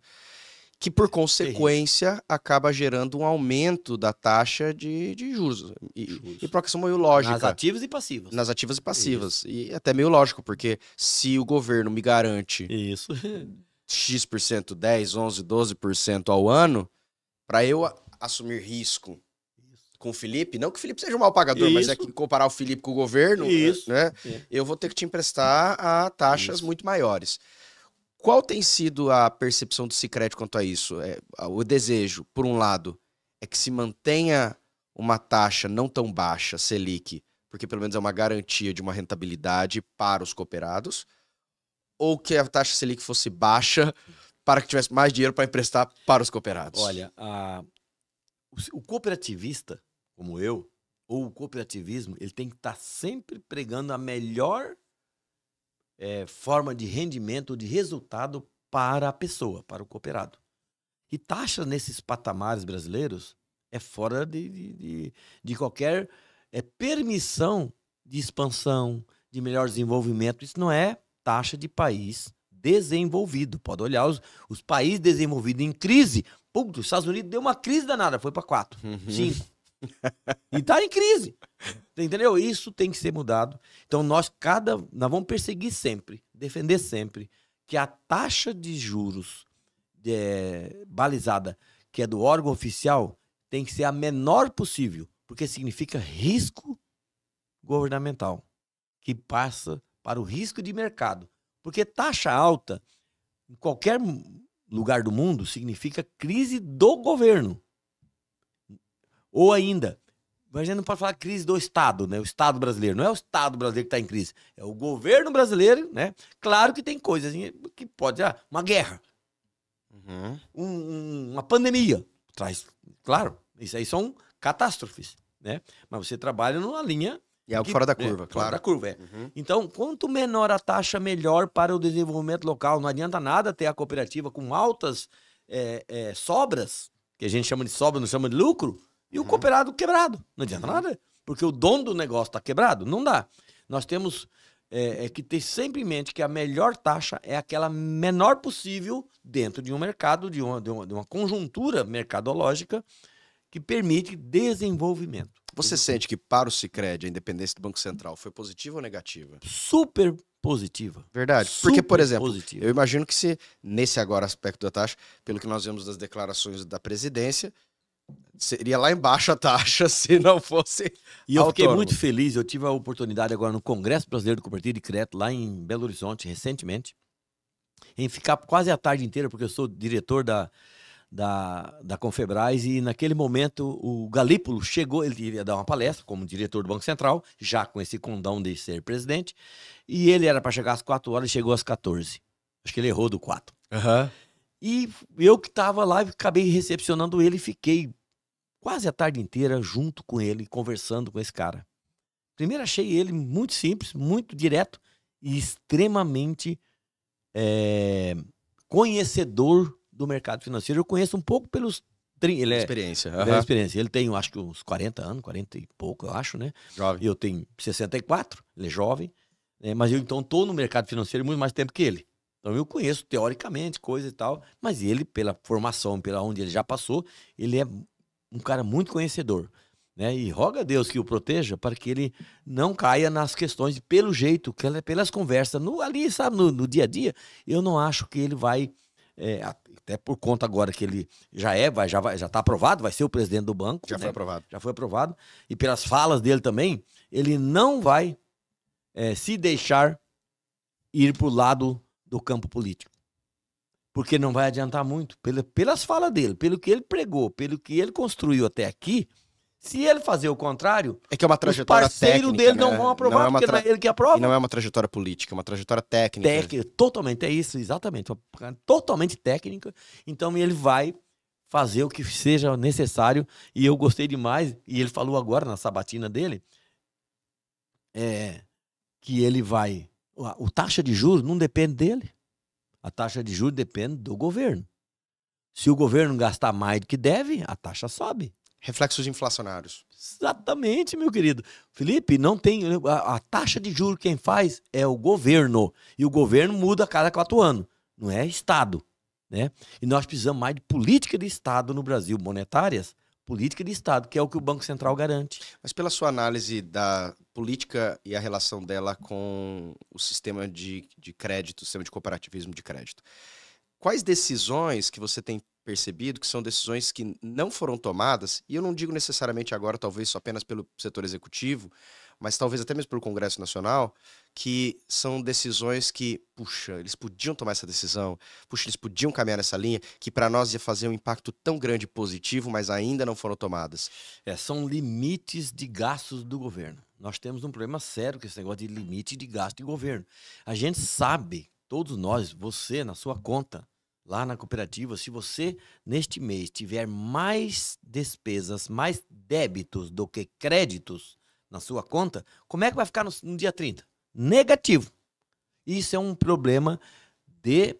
Que por consequência acaba gerando um aumento da taxa de juros. E por uma questão meio lógica. Nas ativas e passivas. Nas ativas e passivas. Isso. E até meio lógico, porque se o governo me garante X%, 10, 11, 12% ao ano, para eu assumir risco com o Felipe, não que o Felipe seja um mau pagador, mas é que comparar o Felipe com o governo, né, eu vou ter que te emprestar a taxas muito maiores. Qual tem sido a percepção do Sicredi quanto a isso? O desejo, por um lado, é que se mantenha uma taxa não tão baixa, Selic, porque pelo menos é uma garantia de uma rentabilidade para os cooperados, ou que a taxa Selic fosse baixa para que tivesse mais dinheiro para emprestar para os cooperados? Olha, o cooperativista, como eu, ou o cooperativismo, ele tem que estar sempre pregando a melhor forma de rendimento, de resultado para a pessoa, para o cooperado. E taxa nesses patamares brasileiros é fora de qualquer permissão de expansão, de melhor desenvolvimento. Isso não é taxa de país desenvolvido. Pode olhar os países desenvolvidos em crise. Putz, os Estados Unidos deu uma crise danada, foi para 4, 5. E tá em crise. Entendeu? Isso tem que ser mudado. Então nós vamos perseguir sempre, defender sempre que a taxa de juros balizada, que é do órgão oficial, tem que ser a menor possível, porque significa risco governamental, que passa para o risco de mercado. Porque taxa alta, em qualquer lugar do mundo, significa crise do governo. Ou ainda, a gente não pode falar crise do Estado, né? O Estado brasileiro. Não é o Estado brasileiro que está em crise. É o governo brasileiro, né? Claro que tem coisas que pode... uma guerra. Uma pandemia. Traz... Claro, isso aí são catástrofes, né? Mas você trabalha numa linha... E algo fora da curva, claro. Fora da curva, Então, quanto menor a taxa, melhor para o desenvolvimento local. Não adianta nada ter a cooperativa com altas sobras, que a gente chama de sobra, não chama de lucro, e o cooperado quebrado. Não adianta nada, porque o dono do negócio está quebrado. Não dá. Nós temos que ter sempre em mente que a melhor taxa é aquela menor possível dentro de um mercado, de uma conjuntura mercadológica que permite desenvolvimento. Você sente que para o Sicredi a independência do Banco Central foi positiva ou negativa? Super positiva. Verdade. Porque, por exemplo, positiva. eu imagino que se nesse agora aspecto da taxa, pelo que nós vemos das declarações da presidência, seria lá embaixo a taxa se não fosse E eu fiquei autônomo. muito feliz, eu tive a oportunidade agora no Congresso Brasileiro do Cooperativo de Crédito, lá em Belo Horizonte, recentemente, em ficar quase a tarde inteira, porque eu sou diretor da Confebras, e naquele momento o Galípolo chegou, ele ia dar uma palestra como diretor do Banco Central, já com esse condão de ser presidente, e ele era para chegar às 4 horas e chegou às 14. Acho que ele errou do 4. E eu que estava lá, acabei recepcionando ele e fiquei quase a tarde inteira junto com ele, conversando com esse cara. Primeiro achei ele muito simples, muito direto e extremamente conhecedor do mercado financeiro. Eu conheço um pouco pelos... Ele experiência. Experiência. Ele tem, acho que uns 40 anos, 40 e pouco, eu acho, né? Jovem. Eu tenho 64, ele é jovem, né? Mas eu então estou no mercado financeiro muito mais tempo que ele. Então eu conheço teoricamente coisa e tal, mas ele, pela formação, pela onde ele já passou, ele é um cara muito conhecedor, né? E roga a Deus que o proteja para que ele não caia nas questões, pelo jeito, pelas conversas, ali, sabe, no dia a dia, eu não acho que ele vai... até por conta agora que ele já está aprovado, vai ser o presidente do banco. Já foi aprovado. Já foi aprovado. E pelas falas dele também, ele não vai se deixar ir para o lado do campo político. Porque não vai adiantar muito. Pelas falas dele, pelo que ele pregou, pelo que ele construiu até aqui, se ele fazer o contrário, é que é uma trajetória os parceiros técnica, dele né? não vão aprovar, porque não é ele que aprova. E não é uma trajetória política, é uma trajetória técnica. Totalmente, é isso, exatamente. Totalmente técnica. Então ele vai fazer o que seja necessário. E eu gostei demais, e ele falou agora na sabatina dele, que ele vai... O taxa de juros não depende dele. A taxa de juros depende do governo. Se o governo gastar mais do que deve, a taxa sobe. Reflexos inflacionários. Exatamente, meu querido. Felipe, não tem... A taxa de juros quem faz é o governo. E o governo muda a cada 4 anos. Não é Estado, né? E nós precisamos mais de política de Estado no Brasil, monetárias, política de Estado, que é o que o Banco Central garante. Mas pela sua análise da política e a relação dela com o sistema de crédito, o sistema de cooperativismo de crédito, quais decisões que você tem percebido que são decisões que não foram tomadas, e eu não digo necessariamente agora, talvez só apenas pelo setor executivo, mas talvez até mesmo pelo Congresso Nacional, que são decisões que, puxa, eles podiam tomar essa decisão, puxa, eles podiam caminhar nessa linha, que para nós ia fazer um impacto tão grande e positivo, mas ainda não foram tomadas. São limites de gastos do governo. Nós temos um problema sério com esse negócio de limite de gasto de governo. A gente sabe, todos nós, você na sua conta, lá na cooperativa, se você neste mês tiver mais despesas, mais débitos do que créditos na sua conta, como é que vai ficar no dia 30? Negativo. Isso é um problema de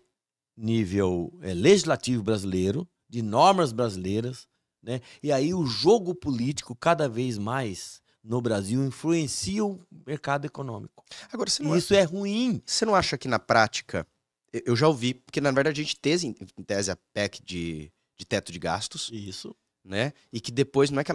nível legislativo brasileiro, de normas brasileiras, né? E aí o jogo político cada vez mais no Brasil influencia o mercado econômico. Agora, isso é ruim. Você não acha que na prática, eu já ouvi, porque na verdade a gente teve em tese a PEC de teto de gastos. Isso. Né? E que depois não é que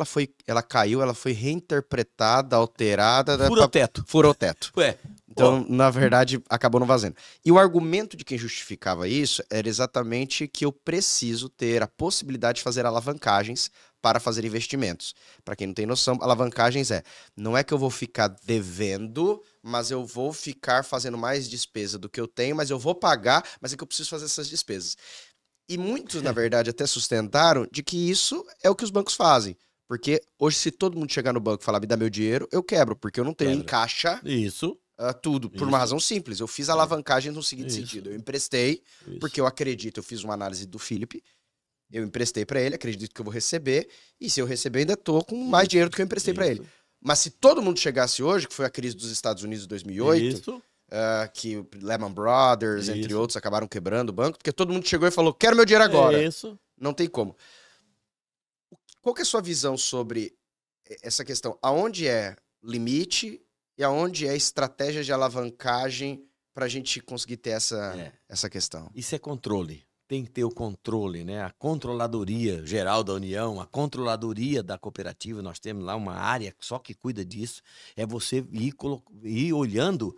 ela caiu, ela foi reinterpretada, alterada. Furou o teto. Furou o teto. Ué. Então, na verdade, acabou não vazando. E o argumento de quem justificava isso era exatamente que eu preciso ter a possibilidade de fazer alavancagens para fazer investimentos. Para quem não tem noção, alavancagens não é que eu vou ficar devendo, mas eu vou ficar fazendo mais despesa do que eu tenho, mas eu vou pagar, mas é que eu preciso fazer essas despesas. E muitos, na verdade, até sustentaram de que isso é o que os bancos fazem. Porque hoje, se todo mundo chegar no banco e falar, me dá meu dinheiro, eu quebro, porque eu não tenho em caixa Isso. tudo. Por uma razão simples. Eu fiz a alavancagem no seguinte sentido. Eu emprestei, porque eu acredito, eu fiz uma análise do Felipe, eu emprestei pra ele, acredito que eu vou receber, e se eu receber, ainda tô com mais dinheiro do que eu emprestei pra ele. Mas se todo mundo chegasse hoje, que foi a crise dos Estados Unidos de 2008, que o Lehman Brothers, entre outros, acabaram quebrando o banco, porque todo mundo chegou e falou, quero meu dinheiro agora. Não tem como. Qual que é a sua visão sobre essa questão? Aonde é limite e aonde é estratégia de alavancagem para a gente conseguir ter essa questão? Isso é controle. Tem que ter o controle, né? A controladoria geral da União, a controladoria da cooperativa, nós temos lá uma área só que cuida disso, é você ir olhando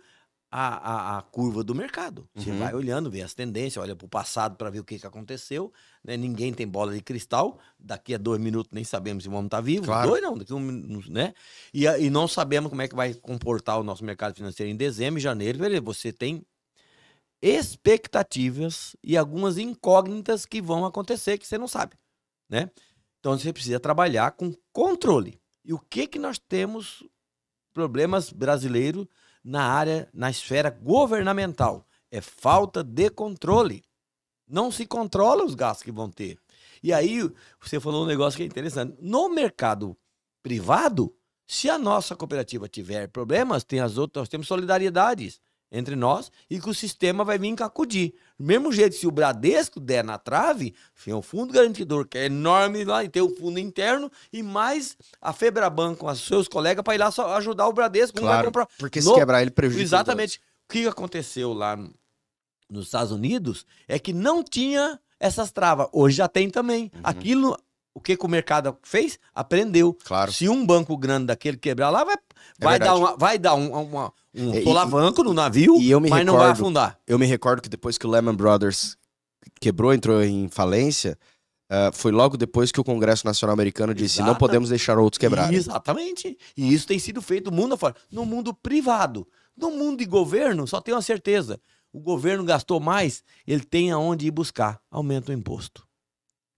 a curva do mercado. Você vai olhando, vê as tendências, olha para o passado para ver o que aconteceu, né? Ninguém tem bola de cristal, daqui a 2 minutos nem sabemos se vamos estar vivos, Claro. 2 não, daqui a 1 minuto, né? E não sabemos como é que vai comportar o nosso mercado financeiro em dezembro, janeiro, você tem expectativas e algumas incógnitas que vão acontecer que você não sabe, né? Então você precisa trabalhar com controle. E o que nós temos problemas brasileiros na área, na esfera governamental? É falta de controle. Não se controla os gastos que vão ter. E aí você falou um negócio que é interessante. No mercado privado, se a nossa cooperativa tiver problemas, nós temos solidariedades entre nós e que o sistema vai vir acudir. Do mesmo jeito, se o Bradesco der na trave, tem o fundo garantidor, que é enorme lá, e tem o fundo interno, e mais a Febraban com os seus colegas para ir lá só ajudar o Bradesco. Claro, vai comprar. porque se quebrar ele prejudica. Exatamente. O que aconteceu lá nos Estados Unidos é que não tinha essas travas. Hoje já tem também. Aquilo... O que o mercado fez? Aprendeu. Claro. Se um banco grande daquele quebrar lá, vai dar um solavanco no navio, mas não vai afundar. Eu me recordo que depois que o Lehman Brothers quebrou, entrou em falência, foi logo depois que o Congresso Nacional Americano disse, não podemos deixar outros quebrarem. Exatamente. E isso tem sido feito mundo afora. No mundo privado. No mundo de governo, só tenho uma certeza. O governo gastou mais, ele tem aonde ir buscar. Aumenta o imposto.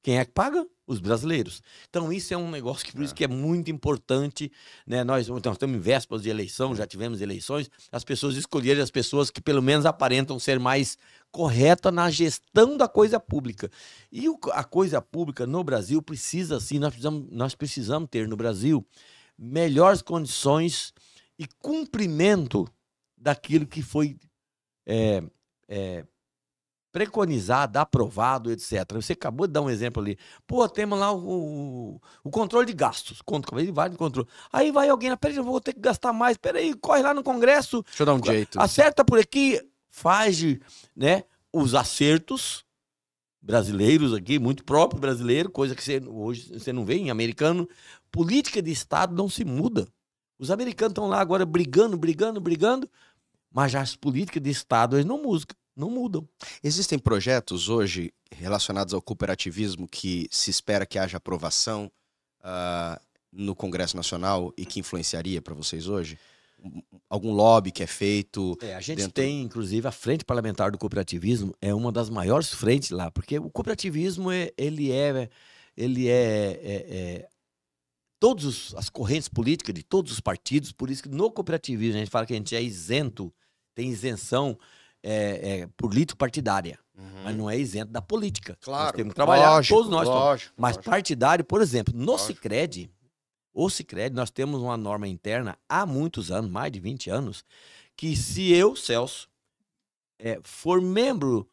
Quem é que paga? Os brasileiros. Então isso é um negócio que por isso que é muito importante, né? Nós estamos em vésperas de eleição, já tivemos eleições, as pessoas escolherem as pessoas que pelo menos aparentam ser mais corretas na gestão da coisa pública. E a coisa pública no Brasil precisa, sim, nós precisamos ter no Brasil melhores condições e cumprimento daquilo que foi preconizado, aprovado, etc. Você acabou de dar um exemplo ali. Pô, temos lá o controle de gastos. Vai de controle. Aí vai alguém, peraí, eu vou ter que gastar mais. Peraí, corre lá no Congresso. Deixa eu dar um jeito. Acerta por aqui, faz, né, os acertos brasileiros aqui, muito próprio brasileiro, coisa que hoje você não vê em americano. Política de Estado não se muda. Os americanos estão lá agora brigando, mas já as políticas de Estado eles não mudam. Existem projetos hoje relacionados ao cooperativismo que se espera que haja aprovação no Congresso Nacional e que influenciaria para vocês hoje? Algum lobby que é feito? A gente tem, inclusive, a Frente Parlamentar do Cooperativismo, é uma das maiores frentes lá, porque o cooperativismo, ele é todas as correntes políticas de todos os partidos, por isso que no cooperativismo a gente fala que a gente é isento, tem isenção político partidária, mas não é isento da política. Claro. Nós temos que trabalhar, lógico, todos nós. lógico, mas lógico. partidário, por exemplo, no Sicredi, nós temos uma norma interna há muitos anos, mais de 20 anos, que se eu, Celso, for membro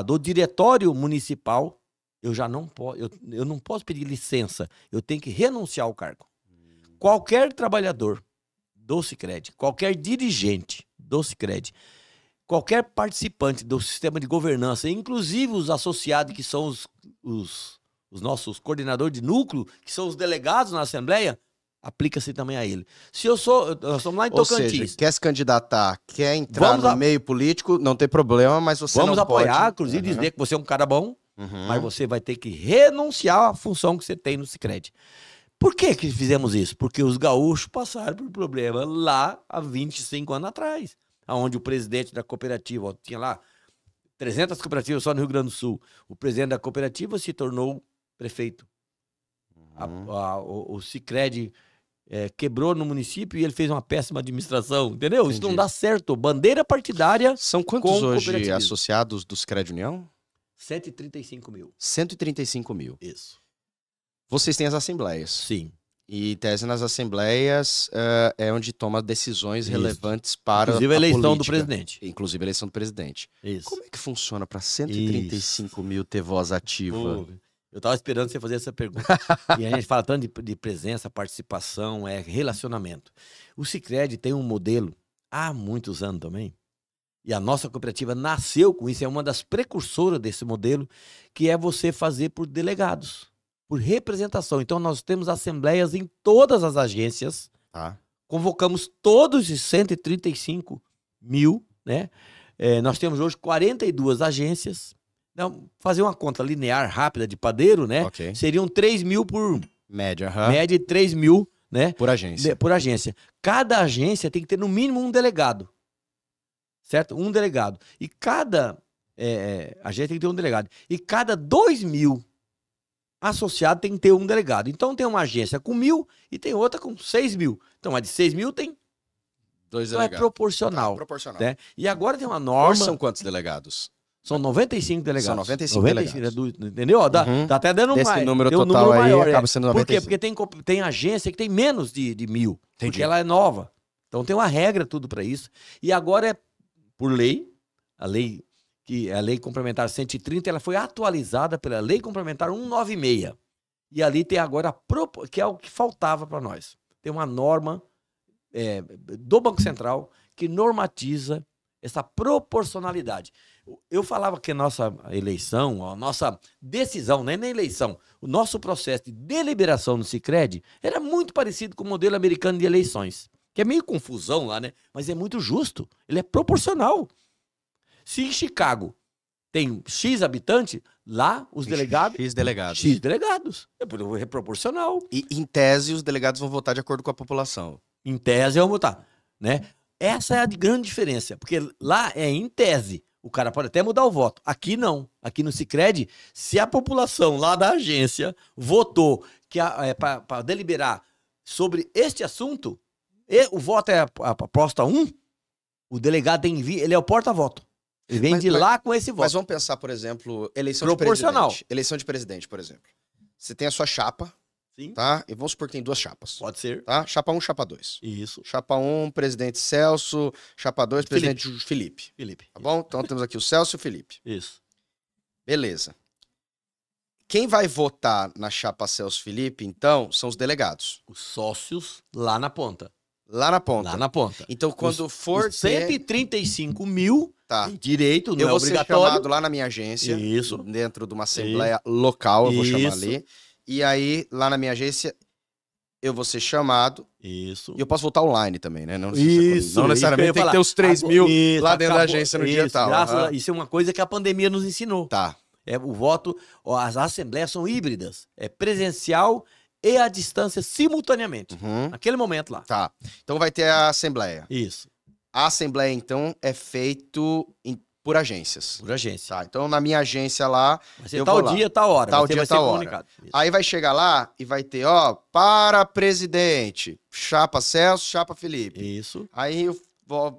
do diretório municipal, eu já não posso, eu não posso pedir licença, eu tenho que renunciar ao cargo. Qualquer trabalhador do Sicredi, qualquer dirigente do Sicredi, qualquer participante do sistema de governança, inclusive os associados que são os nossos coordenadores de núcleo, que são os delegados na Assembleia, aplica-se também a ele. Nós somos lá em Tocantins. Ou seja, quer se candidatar, quer entrar no meio político, não tem problema, mas você não pode... Vamos apoiar, inclusive dizer que você é um cara bom, mas você vai ter que renunciar à função que você tem no Sicredi. Por que fizemos isso? Porque os gaúchos passaram por problema lá há 25 anos atrás, onde o presidente da cooperativa, tinha lá 300 cooperativas só no Rio Grande do Sul, o presidente da cooperativa se tornou prefeito. O Sicredi quebrou no município e ele fez uma péssima administração, entendeu? Entendi. Isso não dá certo. Bandeira partidária. São quantos Com hoje cooperativismo. associados do Sicredi União? 135 mil. 135 mil. Isso. Vocês têm as assembleias. Sim. E, em tese, nas assembleias é onde toma decisões Isso. relevantes para Inclusive a eleição do política. presidente. Inclusive a eleição do presidente. Isso. Como é que funciona para 135 mil ter voz ativa? Pô, eu tava esperando você fazer essa pergunta. E a gente fala tanto de presença, participação, relacionamento. O Sicredi tem um modelo há muitos anos também. E a nossa cooperativa nasceu com isso, é uma das precursoras desse modelo, que é você fazer por delegados, por representação. Então nós temos assembleias em todas as agências, Tá. convocamos todos os 135 mil, né? Nós temos hoje 42 agências. Então, fazer uma conta linear rápida de padeiro, né? Ok. Seriam 3 mil por Média, aham. média de 3 mil, né? Por agência. Por agência. Cada agência tem que ter no mínimo um delegado. Certo? Um delegado. E cada agência tem que ter um delegado. E cada 2 mil associados tem que ter um delegado. Então tem uma agência com 1.000 e tem outra com 6 mil. Então a de 6 mil tem. Dois Então é delegados. proporcional. Tá, proporcional. Né? E agora tem uma Hoje norma. são quantos delegados? São 95 delegados. São 95 delegados. Entendeu? Ó, Uhum. Tá até dando Desse mais. número Tem um total número aí, maior, acaba sendo Por quê? 95. Porque tem agência que tem menos de 1.000. Entendi. Porque ela é nova. Então tem uma regra tudo para isso. E agora é por lei, a lei complementar 130, ela foi atualizada pela lei complementar 196. E ali tem agora, que é o que faltava para nós. Tem uma norma do Banco Central que normatiza essa proporcionalidade. Eu falava que a nossa eleição, a nossa decisão, nem na eleição, o nosso processo de deliberação no Sicredi era muito parecido com o modelo americano de eleições, que é meio confusão lá, né? Mas é muito justo, ele é proporcional. Se em Chicago tem X habitante, lá os delegados... X delegados. X delegados. É proporcional. E, em tese, os delegados vão votar de acordo com a população. Em tese, vamos votar, né? Essa é a grande diferença, porque lá é em tese. O cara pode até mudar o voto. Aqui não. Aqui no Sicredi, se a população lá da agência votou para deliberar sobre este assunto, o voto é a proposta 1, o delegado ele é o porta-voto. Ele vem lá com esse voto. Mas vamos pensar, por exemplo, eleição proporcional. de presidente. Eleição de presidente, por exemplo. Você tem a sua chapa, Sim. tá? E vamos supor que tem duas chapas. Pode ser. Tá? Chapa 1, chapa 2. Isso. Chapa 1, presidente Celso. Chapa 2, presidente Felipe. Tá bom? Então temos aqui o Celso e o Felipe. Isso. Beleza. Quem vai votar na chapa Celso Felipe, então, são os delegados. Os sócios lá na ponta. Lá na ponta. Lá na ponta. Então, quando for os 135 mil, tá. tem direito, não Eu é vou ser obrigatório. chamado lá na minha agência. Isso. Dentro de uma assembleia local, eu vou chamar Isso. ali. E aí, lá na minha agência, eu vou ser chamado. Isso. E eu posso votar online também, né? Não Isso. Não necessariamente tem que ter os 3 mil lá dentro da agência no dia isso, tal. Isso é uma coisa que a pandemia nos ensinou. Tá. O voto, as assembleias são híbridas. É presencial e à distância simultaneamente. Uhum. Naquele momento lá. Tá. Então vai ter a assembleia. Isso. A assembleia, então, é feito por agências. Por agência. Tá. Então, na minha agência lá, Vai ser eu tal vou lá. dia, tal hora. Tal Você dia, vai ser tal hora. comunicado. Isso. Aí vai chegar lá e vai ter, ó, para presidente, chapa Celso, chapa Felipe. Isso. Aí eu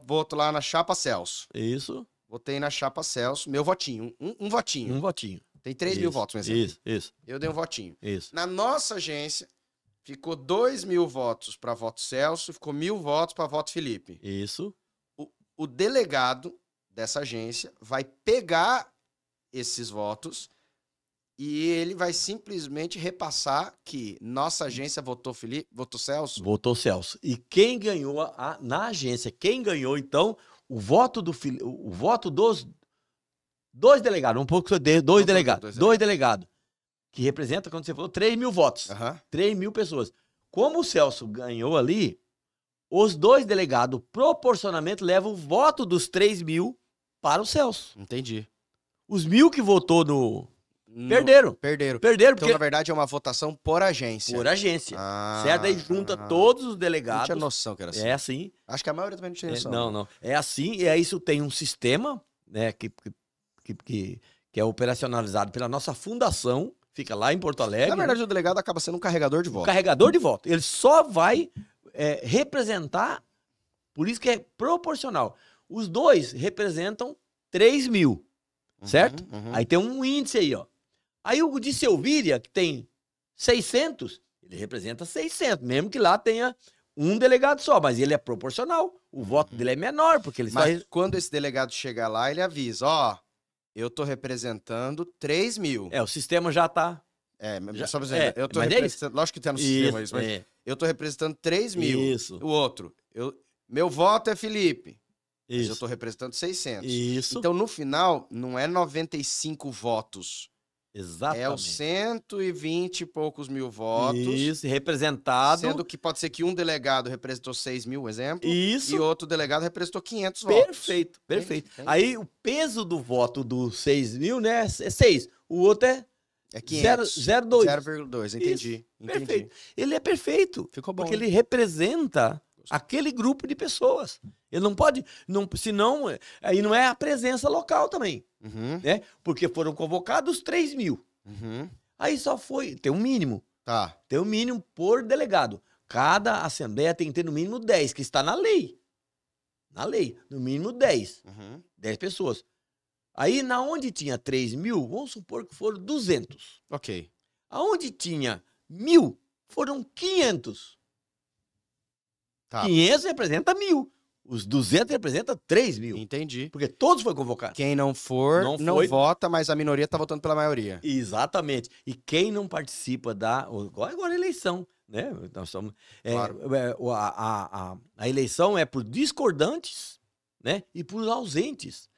voto lá na chapa Celso. Isso. Votei na chapa Celso, meu votinho, um votinho. Um votinho. Tem 3 mil votos, um exemplo. Isso. Eu dei um votinho. Isso. Na nossa agência, ficou 2 mil votos para voto Celso, ficou 1.000 votos para voto Felipe. Isso. O delegado dessa agência vai pegar esses votos e ele vai simplesmente repassar que nossa agência votou Felipe, votou Celso. Votou Celso. E quem ganhou na agência, então, o voto dos dois delegados, um pouco de dois delegados, que representa, quando você falou, 3 mil votos. Uhum. 3 mil pessoas. Como o Celso ganhou ali, os dois delegados proporcionalmente levam o voto dos 3 mil para o Celso. Entendi. Os 1.000 que votou perderam. Perderam. Perderam Então, porque... na verdade, é uma votação por agência. Por agência. Ah, Certo? Aí junta todos os Não delegados. tinha noção que era assim. É assim. Acho que a maioria também não tinha noção. Não. É assim, e aí isso tem um sistema, né, que é operacionalizado pela nossa fundação, fica lá em Porto Alegre. Na verdade, o delegado acaba sendo um carregador de Um voto. carregador de voto. Ele só vai representar, por isso que é proporcional. Os dois representam 3 mil, certo? Aí tem um índice aí, ó. Aí o de Selvíria, que tem 600, ele representa 600, mesmo que lá tenha um delegado só, mas ele é proporcional. O voto dele é menor, porque ele Mas só... quando esse delegado chegar lá, ele avisa, ó, eu tô representando 3 mil. o sistema já tá... Só pra dizer, eu tô mas representando, lógico que tem no sistema isso, mas eu tô representando 3 mil. Isso. O outro, meu voto é Felipe, mas eu Isso. tô representando 600. Isso. Então, no final, não é 95 votos. Exatamente. É os 120 e poucos mil votos. Isso, representado. Sendo que pode ser que um delegado representou 6 mil, um exemplo. Isso. E outro delegado representou 500 votos. Perfeito, perfeito. Entendi. Aí o peso do voto do 6 mil, né, é 6. O outro é 500. 0,2. 0,2, entendi. Perfeito. Ele é perfeito. Ficou bom. Porque ele representa aquele grupo de pessoas. Ele não pode, senão, aí não é a presença local também, né? Porque foram convocados 3 mil. Aí só foi, tem um mínimo. Tá. Tem um mínimo por delegado. Cada assembleia tem que ter no mínimo 10, que está na lei. Na lei, no mínimo 10. 10 pessoas. Aí, na onde tinha 3 mil, vamos supor que foram 200. Ok. Aonde tinha 1.000, foram 500. Tá. 500 representa 1.000. Os 200 representam 3 mil. Entendi. Porque todos foram convocados. Quem não for, não vota, mas a minoria tá votando pela maioria. Exatamente. E quem não participa agora a eleição, né? Nós somos, Claro. a eleição é por discordantes, né? E por ausentes.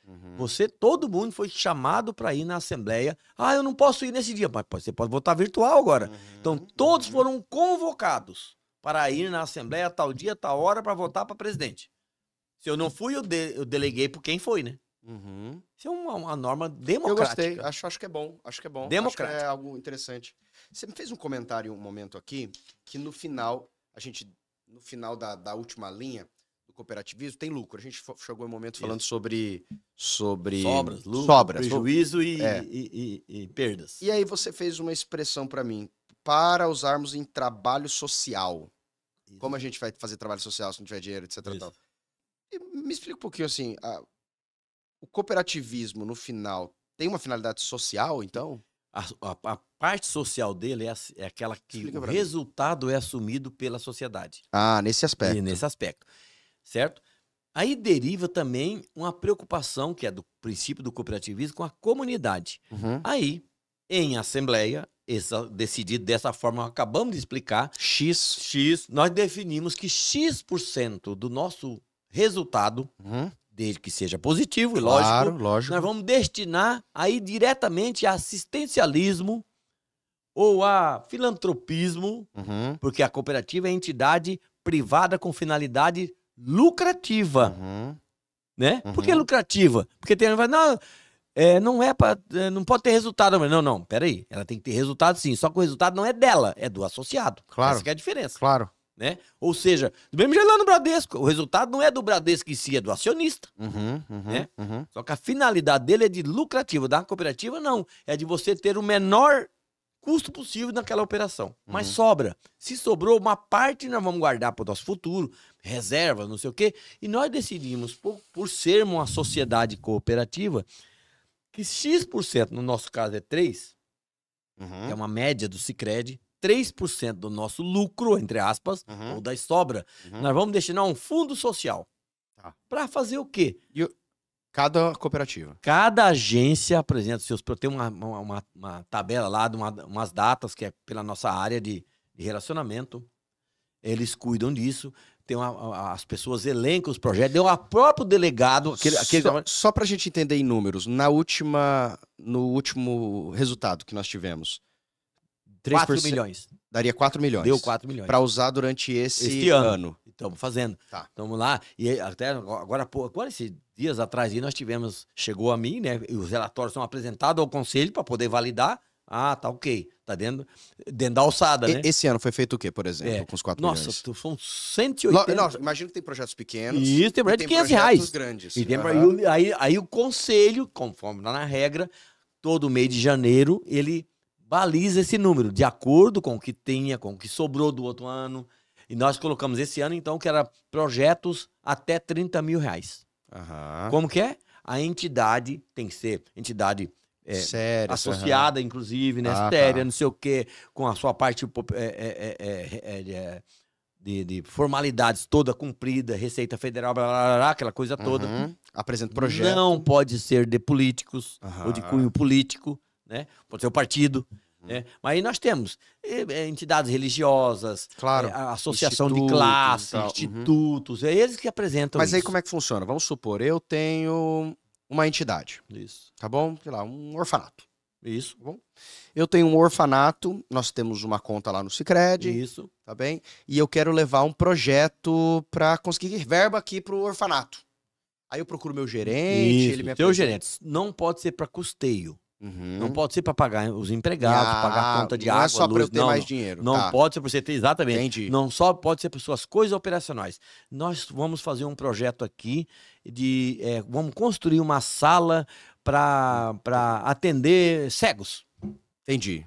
Todo mundo foi chamado para ir na Assembleia. Ah, eu não posso ir nesse dia, mas você pode votar virtual agora. Então, todos foram convocados para ir na Assembleia tal dia, tal hora, para votar para presidente. Se eu não fui, eu deleguei por quem foi, né? Isso é uma norma democrática. Eu gostei, acho que é bom, Democrático. Acho que é algo interessante. Você me fez um comentário um momento aqui, que no final, no final da última linha do cooperativismo, tem lucro. A gente chegou em um momento falando sobre sobras, lucro, sobras, prejuízo e perdas. E aí você fez uma expressão para mim, para usarmos em trabalho social. Isso. Como a gente vai fazer trabalho social se não tiver dinheiro, etc. Tal. E me explica um pouquinho assim, o cooperativismo, no final, tem uma finalidade social, então? A parte social dele é aquela que Explica o pra mim. resultado é assumido pela sociedade. Nesse aspecto. E nesse aspecto, certo? Aí deriva também uma preocupação, que é do princípio do cooperativismo, com a comunidade. Aí, em assembleia, decidido dessa forma, acabamos de explicar, X, nós definimos que X% do nosso resultado, desde que seja positivo, e claro, lógico, nós vamos destinar aí diretamente a assistencialismo ou a filantropismo, porque a cooperativa é entidade privada com finalidade lucrativa, né? Por que lucrativa? Porque tem não pode ter resultado. Não, peraí, ela tem que ter resultado sim, só que o resultado não é dela, é do associado. Claro. Essa que é a diferença. Claro. Né? Ou seja, do mesmo jeito lá no Bradesco, o resultado não é do Bradesco em si, é do acionista. Né? Só que a finalidade dele é de lucrativa, da cooperativa não, é de você ter o menor custo possível naquela operação. Mas sobra. Se sobrou uma parte, nós vamos guardar para o nosso futuro, reserva, não sei o quê, e nós decidimos, por sermos uma sociedade cooperativa, que X%, no nosso caso é 3%, que é uma média do Sicredi, 3% do nosso lucro, entre aspas, ou da sobra, nós vamos destinar a um fundo social. Para fazer o quê? Cada cooperativa. Cada agência apresenta seus... Tem uma tabela lá, umas datas, que é pela nossa área de relacionamento. Eles cuidam disso. Tem as pessoas elencam os projetos. Deu o próprio delegado... Só para a gente entender em números, no último resultado que nós tivemos, 4 milhões. Daria 4 milhões. Deu 4 milhões. Para usar durante esse ano. Estamos fazendo. Tá. Estamos lá. E até agora esses dias atrás, nós chegou a mim, né? E os relatórios são apresentados ao conselho para poder validar. Tá ok. Tá dentro da alçada, né? Esse ano foi feito o quê, por exemplo, com os 4 milhões? Nossa, são 180... Nossa, imagino que tem projetos pequenos. Isso, tem projeto de R$500. Grandes. E aí o conselho, conforme lá na regra, todo mês de janeiro, ele baliza esse número, de acordo com o que tinha, com o que sobrou do outro ano. E nós colocamos esse ano, então, que era projetos até 30 mil reais. Aham. Como que é? A entidade tem que ser entidade Sério. associada, inclusive, né? Ah, Séria, tá. não sei o quê, com a sua parte de formalidades toda cumprida, Receita Federal, blá, blá, blá, aquela coisa toda. Uhum. Apresenta projeto. Não pode ser de políticos ou de Aham. cunho político, né? Pode ser o partido. Né? Mas aí nós temos entidades religiosas, Claro. a associação de Institutos classe, e tal. Uhum. institutos, é eles que apresentam Mas isso. aí como é que funciona? Vamos supor, eu tenho uma entidade, Isso, tá bom? Sei lá, um orfanato. isso, Eu tenho um orfanato, nós temos uma conta lá no Sicredi, isso. tá bem? E eu quero levar um projeto pra conseguir verba aqui pro orfanato. Aí eu procuro meu gerente, Isso, ele me seu apresenta. gerente. Não pode ser para custeio. Uhum. Não pode ser para pagar os empregados, pagar a conta de não água, é só pra luz. eu ter Não, mais não. dinheiro. Não tá. pode ser para você ter, exatamente. Entendi. Não só pode ser para suas coisas operacionais. Nós vamos fazer um projeto aqui vamos construir uma sala para atender cegos. Entendi.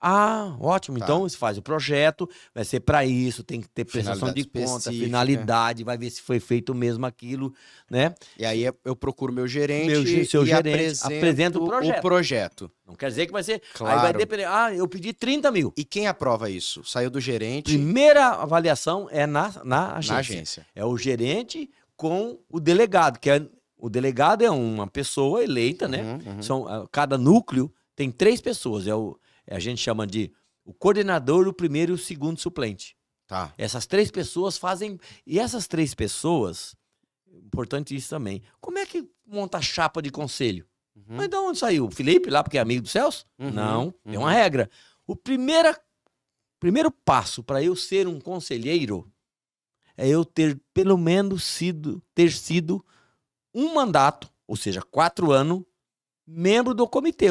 Ah, ótimo. Tá. Então você faz o projeto, vai ser para isso, tem que ter prestação de Finalidade conta, específica. finalidade, vai ver se foi feito mesmo aquilo, né? E aí eu procuro meu gerente Seu e gerente apresenta o projeto. Não quer dizer que vai ser. Claro. Aí vai depender. Ah, eu pedi 30 mil. E quem aprova isso? Saiu do gerente Primeira avaliação é na agência. na agência. É o gerente com o delegado, o delegado é uma pessoa eleita, né? Uhum. Cada núcleo tem 3 pessoas. A gente chama de o coordenador, o primeiro e o segundo suplente. Tá. Essas 3 pessoas fazem. E essas 3 pessoas, importante isso também. Como é que monta a chapa de conselho? Uhum. Mas de onde saiu? O Felipe lá, porque é amigo do Celso? Uhum, Não, tem uhum. uma regra. O primeiro passo para eu ser um conselheiro é eu ter pelo menos ter sido um mandato, ou seja, 4 anos, membro do comitê,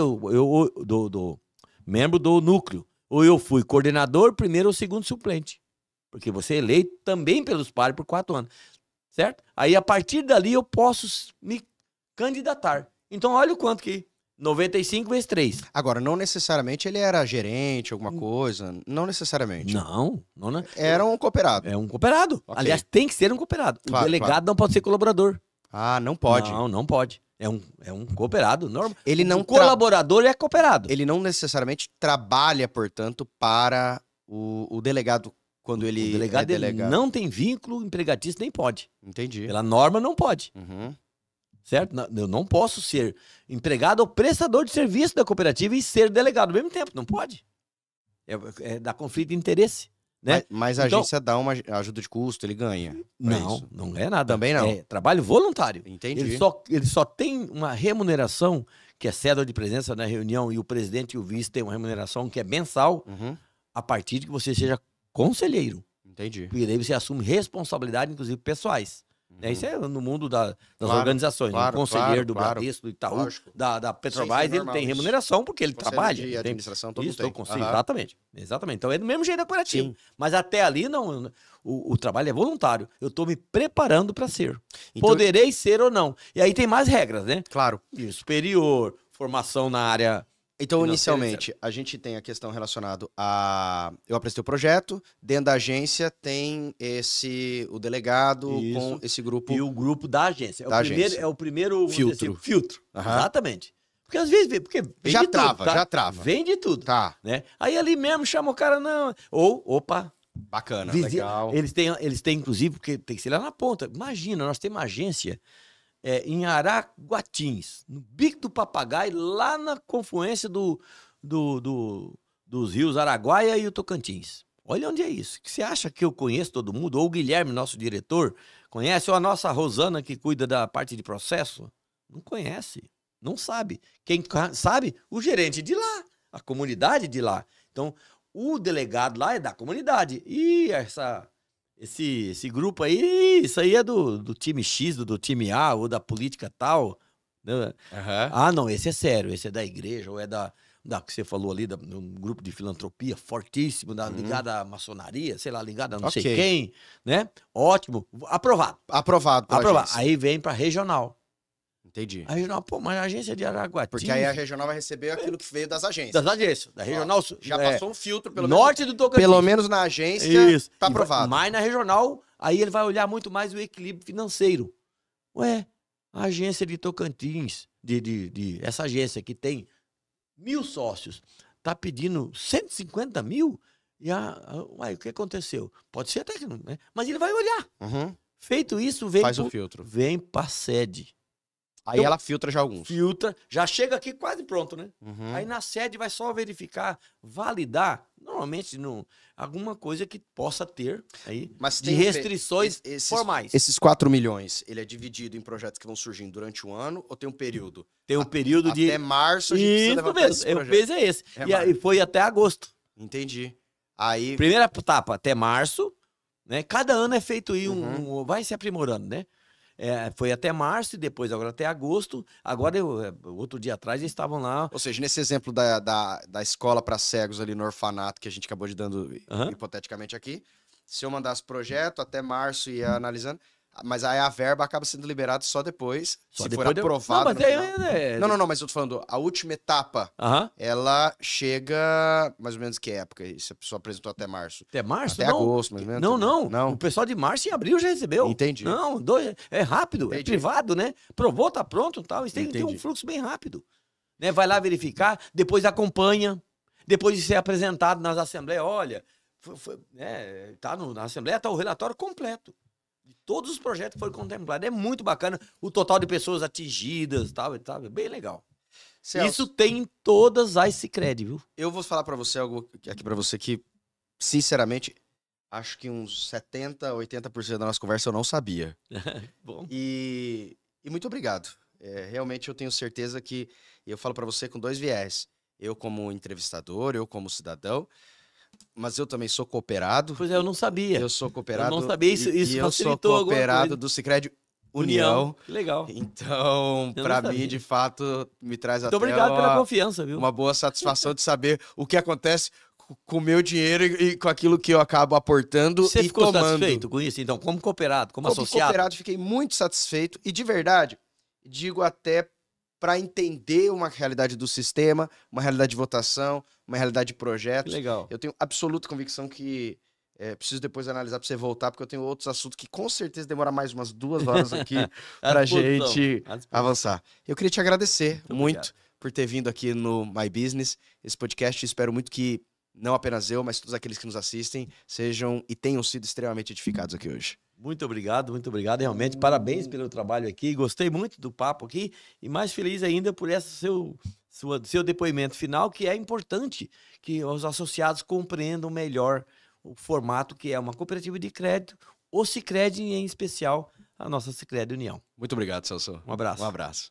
membro do núcleo. Ou eu fui coordenador, primeiro ou segundo suplente. Porque você é eleito também pelos pares por 4 anos. Certo? Aí, a partir dali, eu posso me candidatar. Então, olha o quanto que 95 vezes 3. Agora, não necessariamente ele era gerente, alguma coisa. Não necessariamente. Não. Era um cooperado. É um cooperado. Ok. Aliás, tem que ser um cooperado. Claro, O delegado claro. não pode ser colaborador. Ah, não pode. Não pode. É um cooperado normal. Ele não O colaborador é cooperado. Ele não necessariamente trabalha, portanto, para o delegado quando ele O delegado, é delegado. ele não tem vínculo empregatício, nem pode. Entendi. Pela norma, não pode. Uhum. Certo? Eu não posso ser empregado ou prestador de serviço da cooperativa e ser delegado ao mesmo tempo. Não pode. Dá conflito de interesse. Né? Mas a Então- agência dá uma ajuda de custo, ele ganha. pra Não, isso. não é nada. Também não. É trabalho voluntário. Entendi. Ele só tem uma remuneração, que é cédula de presença na reunião, e o presidente e o vice têm uma remuneração que é mensal, Uhum. a partir de que você seja conselheiro. Entendi. Porque daí você assume responsabilidade, inclusive pessoais. Uhum. Isso é no mundo das Claro, organizações. claro, o conselheiro do claro. Bradesco, do Itaú, Lógico. da Petrobras, Sim, ele normal tem isso. remuneração porque ele Conselho trabalha. de ele tem- administração, todo Isso, tem. o conselho, Aham. exatamente. Então é do mesmo jeito da cooperativa. Sim. Mas até ali não. O trabalho é voluntário. Eu estou me preparando para ser. Então- Poderei ser ou não. E aí tem mais regras, né? Claro. E superior, formação na área. Então, Financeiro, inicialmente, a gente tem a questão relacionada a... Eu apresentei o projeto, dentro da agência tem o delegado Isso. com esse grupo. E o grupo da agência. Da agência. É o primeiro vamos dizer Filtro. assim, filtro. Aham. Exatamente. Porque às vezes porque vem Já de tudo, trava, tá? já trava. Vem de tudo. Tá, Né? Aí ali mesmo chama o cara, não. Ou, opa, bacana, vizinho. legal. Eles têm, inclusive, porque tem que ser lá na ponta. Imagina, nós temos uma agência em Araguatins, no Bico do Papagaio, lá na confluência dos rios Araguaia e o Tocantins. Olha onde é isso. Que você acha que eu conheço todo mundo? Ou o Guilherme, nosso diretor, conhece? Ou a nossa Rosana, que cuida da parte de processo? Não conhece. Não sabe. Quem sabe? O gerente de lá. A comunidade de lá. Então, o delegado lá é da comunidade. E esse grupo aí, isso aí é do time X, do time A, ou da política tal. Né? Aham. Ah, não, esse é sério. Esse é da igreja, ou é da que você falou ali, um grupo de filantropia fortíssimo, ligado à maçonaria, sei lá, ligado a não sei Ok. quem, né? Ótimo. Aprovado. Aprovado pela Aprovado. agência. Aí vem para regional. Entendi. A regional, pô, mas a agência de Araguatinga... Porque aí a regional vai receber aquilo que veio das agências. Das agências. Da regional... Já passou um filtro, pelo norte do Tocantins. Pelo menos na agência, Isso. tá aprovado. Mas na regional, aí ele vai olhar muito mais o equilíbrio financeiro. Ué, a agência de Tocantins, essa agência que tem 1.000 sócios, tá pedindo 150 mil? E uai, o que aconteceu? Pode ser até que não, né? Mas ele vai olhar. Uhum. Feito isso, Faz o filtro. Vem pra sede. Aí ela filtra já alguns. Filtra, já chega aqui quase pronto, né? Uhum. Aí na sede vai só verificar, validar, normalmente alguma coisa que possa ter aí Mas de restrições formais. Esses 4 milhões, ele é dividido em projetos que vão surgindo durante o ano ou tem um período? Tem um período de... Até março a gente precisa levantar esses projetos. O peso é esse. E aí foi até agosto. Entendi. Aí... Primeira etapa, até março, né? Cada ano é feito aí vai se aprimorando, né? Foi até março e depois agora até agosto. Agora, outro dia atrás, eles estavam lá. Ou seja, nesse exemplo da escola para cegos ali no orfanato, que a gente acabou de dando hipoteticamente aqui, se eu mandasse projeto até março e ia analisando, mas aí a verba acaba sendo liberada só depois, se for aprovada. Não, mas eu tô falando, a última etapa, ela chega mais ou menos que época? Se a pessoa apresentou até março? Até março? Até agosto, mais ou menos? Não. O pessoal de março e abril já recebeu. Entendi. Não, é rápido, é privado, né? Provou, tá pronto e tal. Isso tem um fluxo bem rápido. Né? Vai lá verificar, depois acompanha, depois de ser apresentado nas assembleias, olha, na assembleia tá o relatório completo. De todos os projetos que foram contemplados. É muito bacana o total de pessoas atingidas e tal. É bem legal. Celso, isso tem em todas as Sicredi, viu? Eu vou falar pra você algo aqui pra você que, sinceramente, acho que uns 70%, 80% da nossa conversa eu não sabia. Bom. E muito obrigado. Realmente eu tenho certeza que, eu falo pra você com 2 viés. Eu como entrevistador, eu como cidadão, mas eu também sou cooperado. Pois é, eu não sabia. Eu sou cooperado. Eu não sabia, isso e eu sou cooperado do Sicredi União. Que legal. Então, pra mim, de fato, me traz muito obrigado pela confiança, viu? Uma boa satisfação de saber o que acontece com o meu dinheiro e com aquilo que eu acabo aportando e tomando. Você ficou satisfeito com isso, então? Como cooperado, como associado? Como cooperado, fiquei muito satisfeito. E, de verdade, digo até para entender uma realidade do sistema, uma realidade de votação, uma realidade de projetos. Que legal. Eu tenho absoluta convicção que preciso depois analisar para você voltar, porque eu tenho outros assuntos que com certeza demora mais umas 2 horas aqui pra gente avançar. Eu queria te agradecer muito por ter vindo aqui no My Business, esse podcast. Espero muito que não apenas eu, mas todos aqueles que nos assistem sejam e tenham sido extremamente edificados aqui hoje. Muito obrigado, muito obrigado. Realmente, parabéns pelo trabalho aqui. Gostei muito do papo aqui e mais feliz ainda por esse seu depoimento final, que é importante que os associados compreendam melhor o formato que é uma cooperativa de crédito, o Sicredi em especial, a nossa Sicredi União. Muito obrigado, Celso. Um abraço. Um abraço.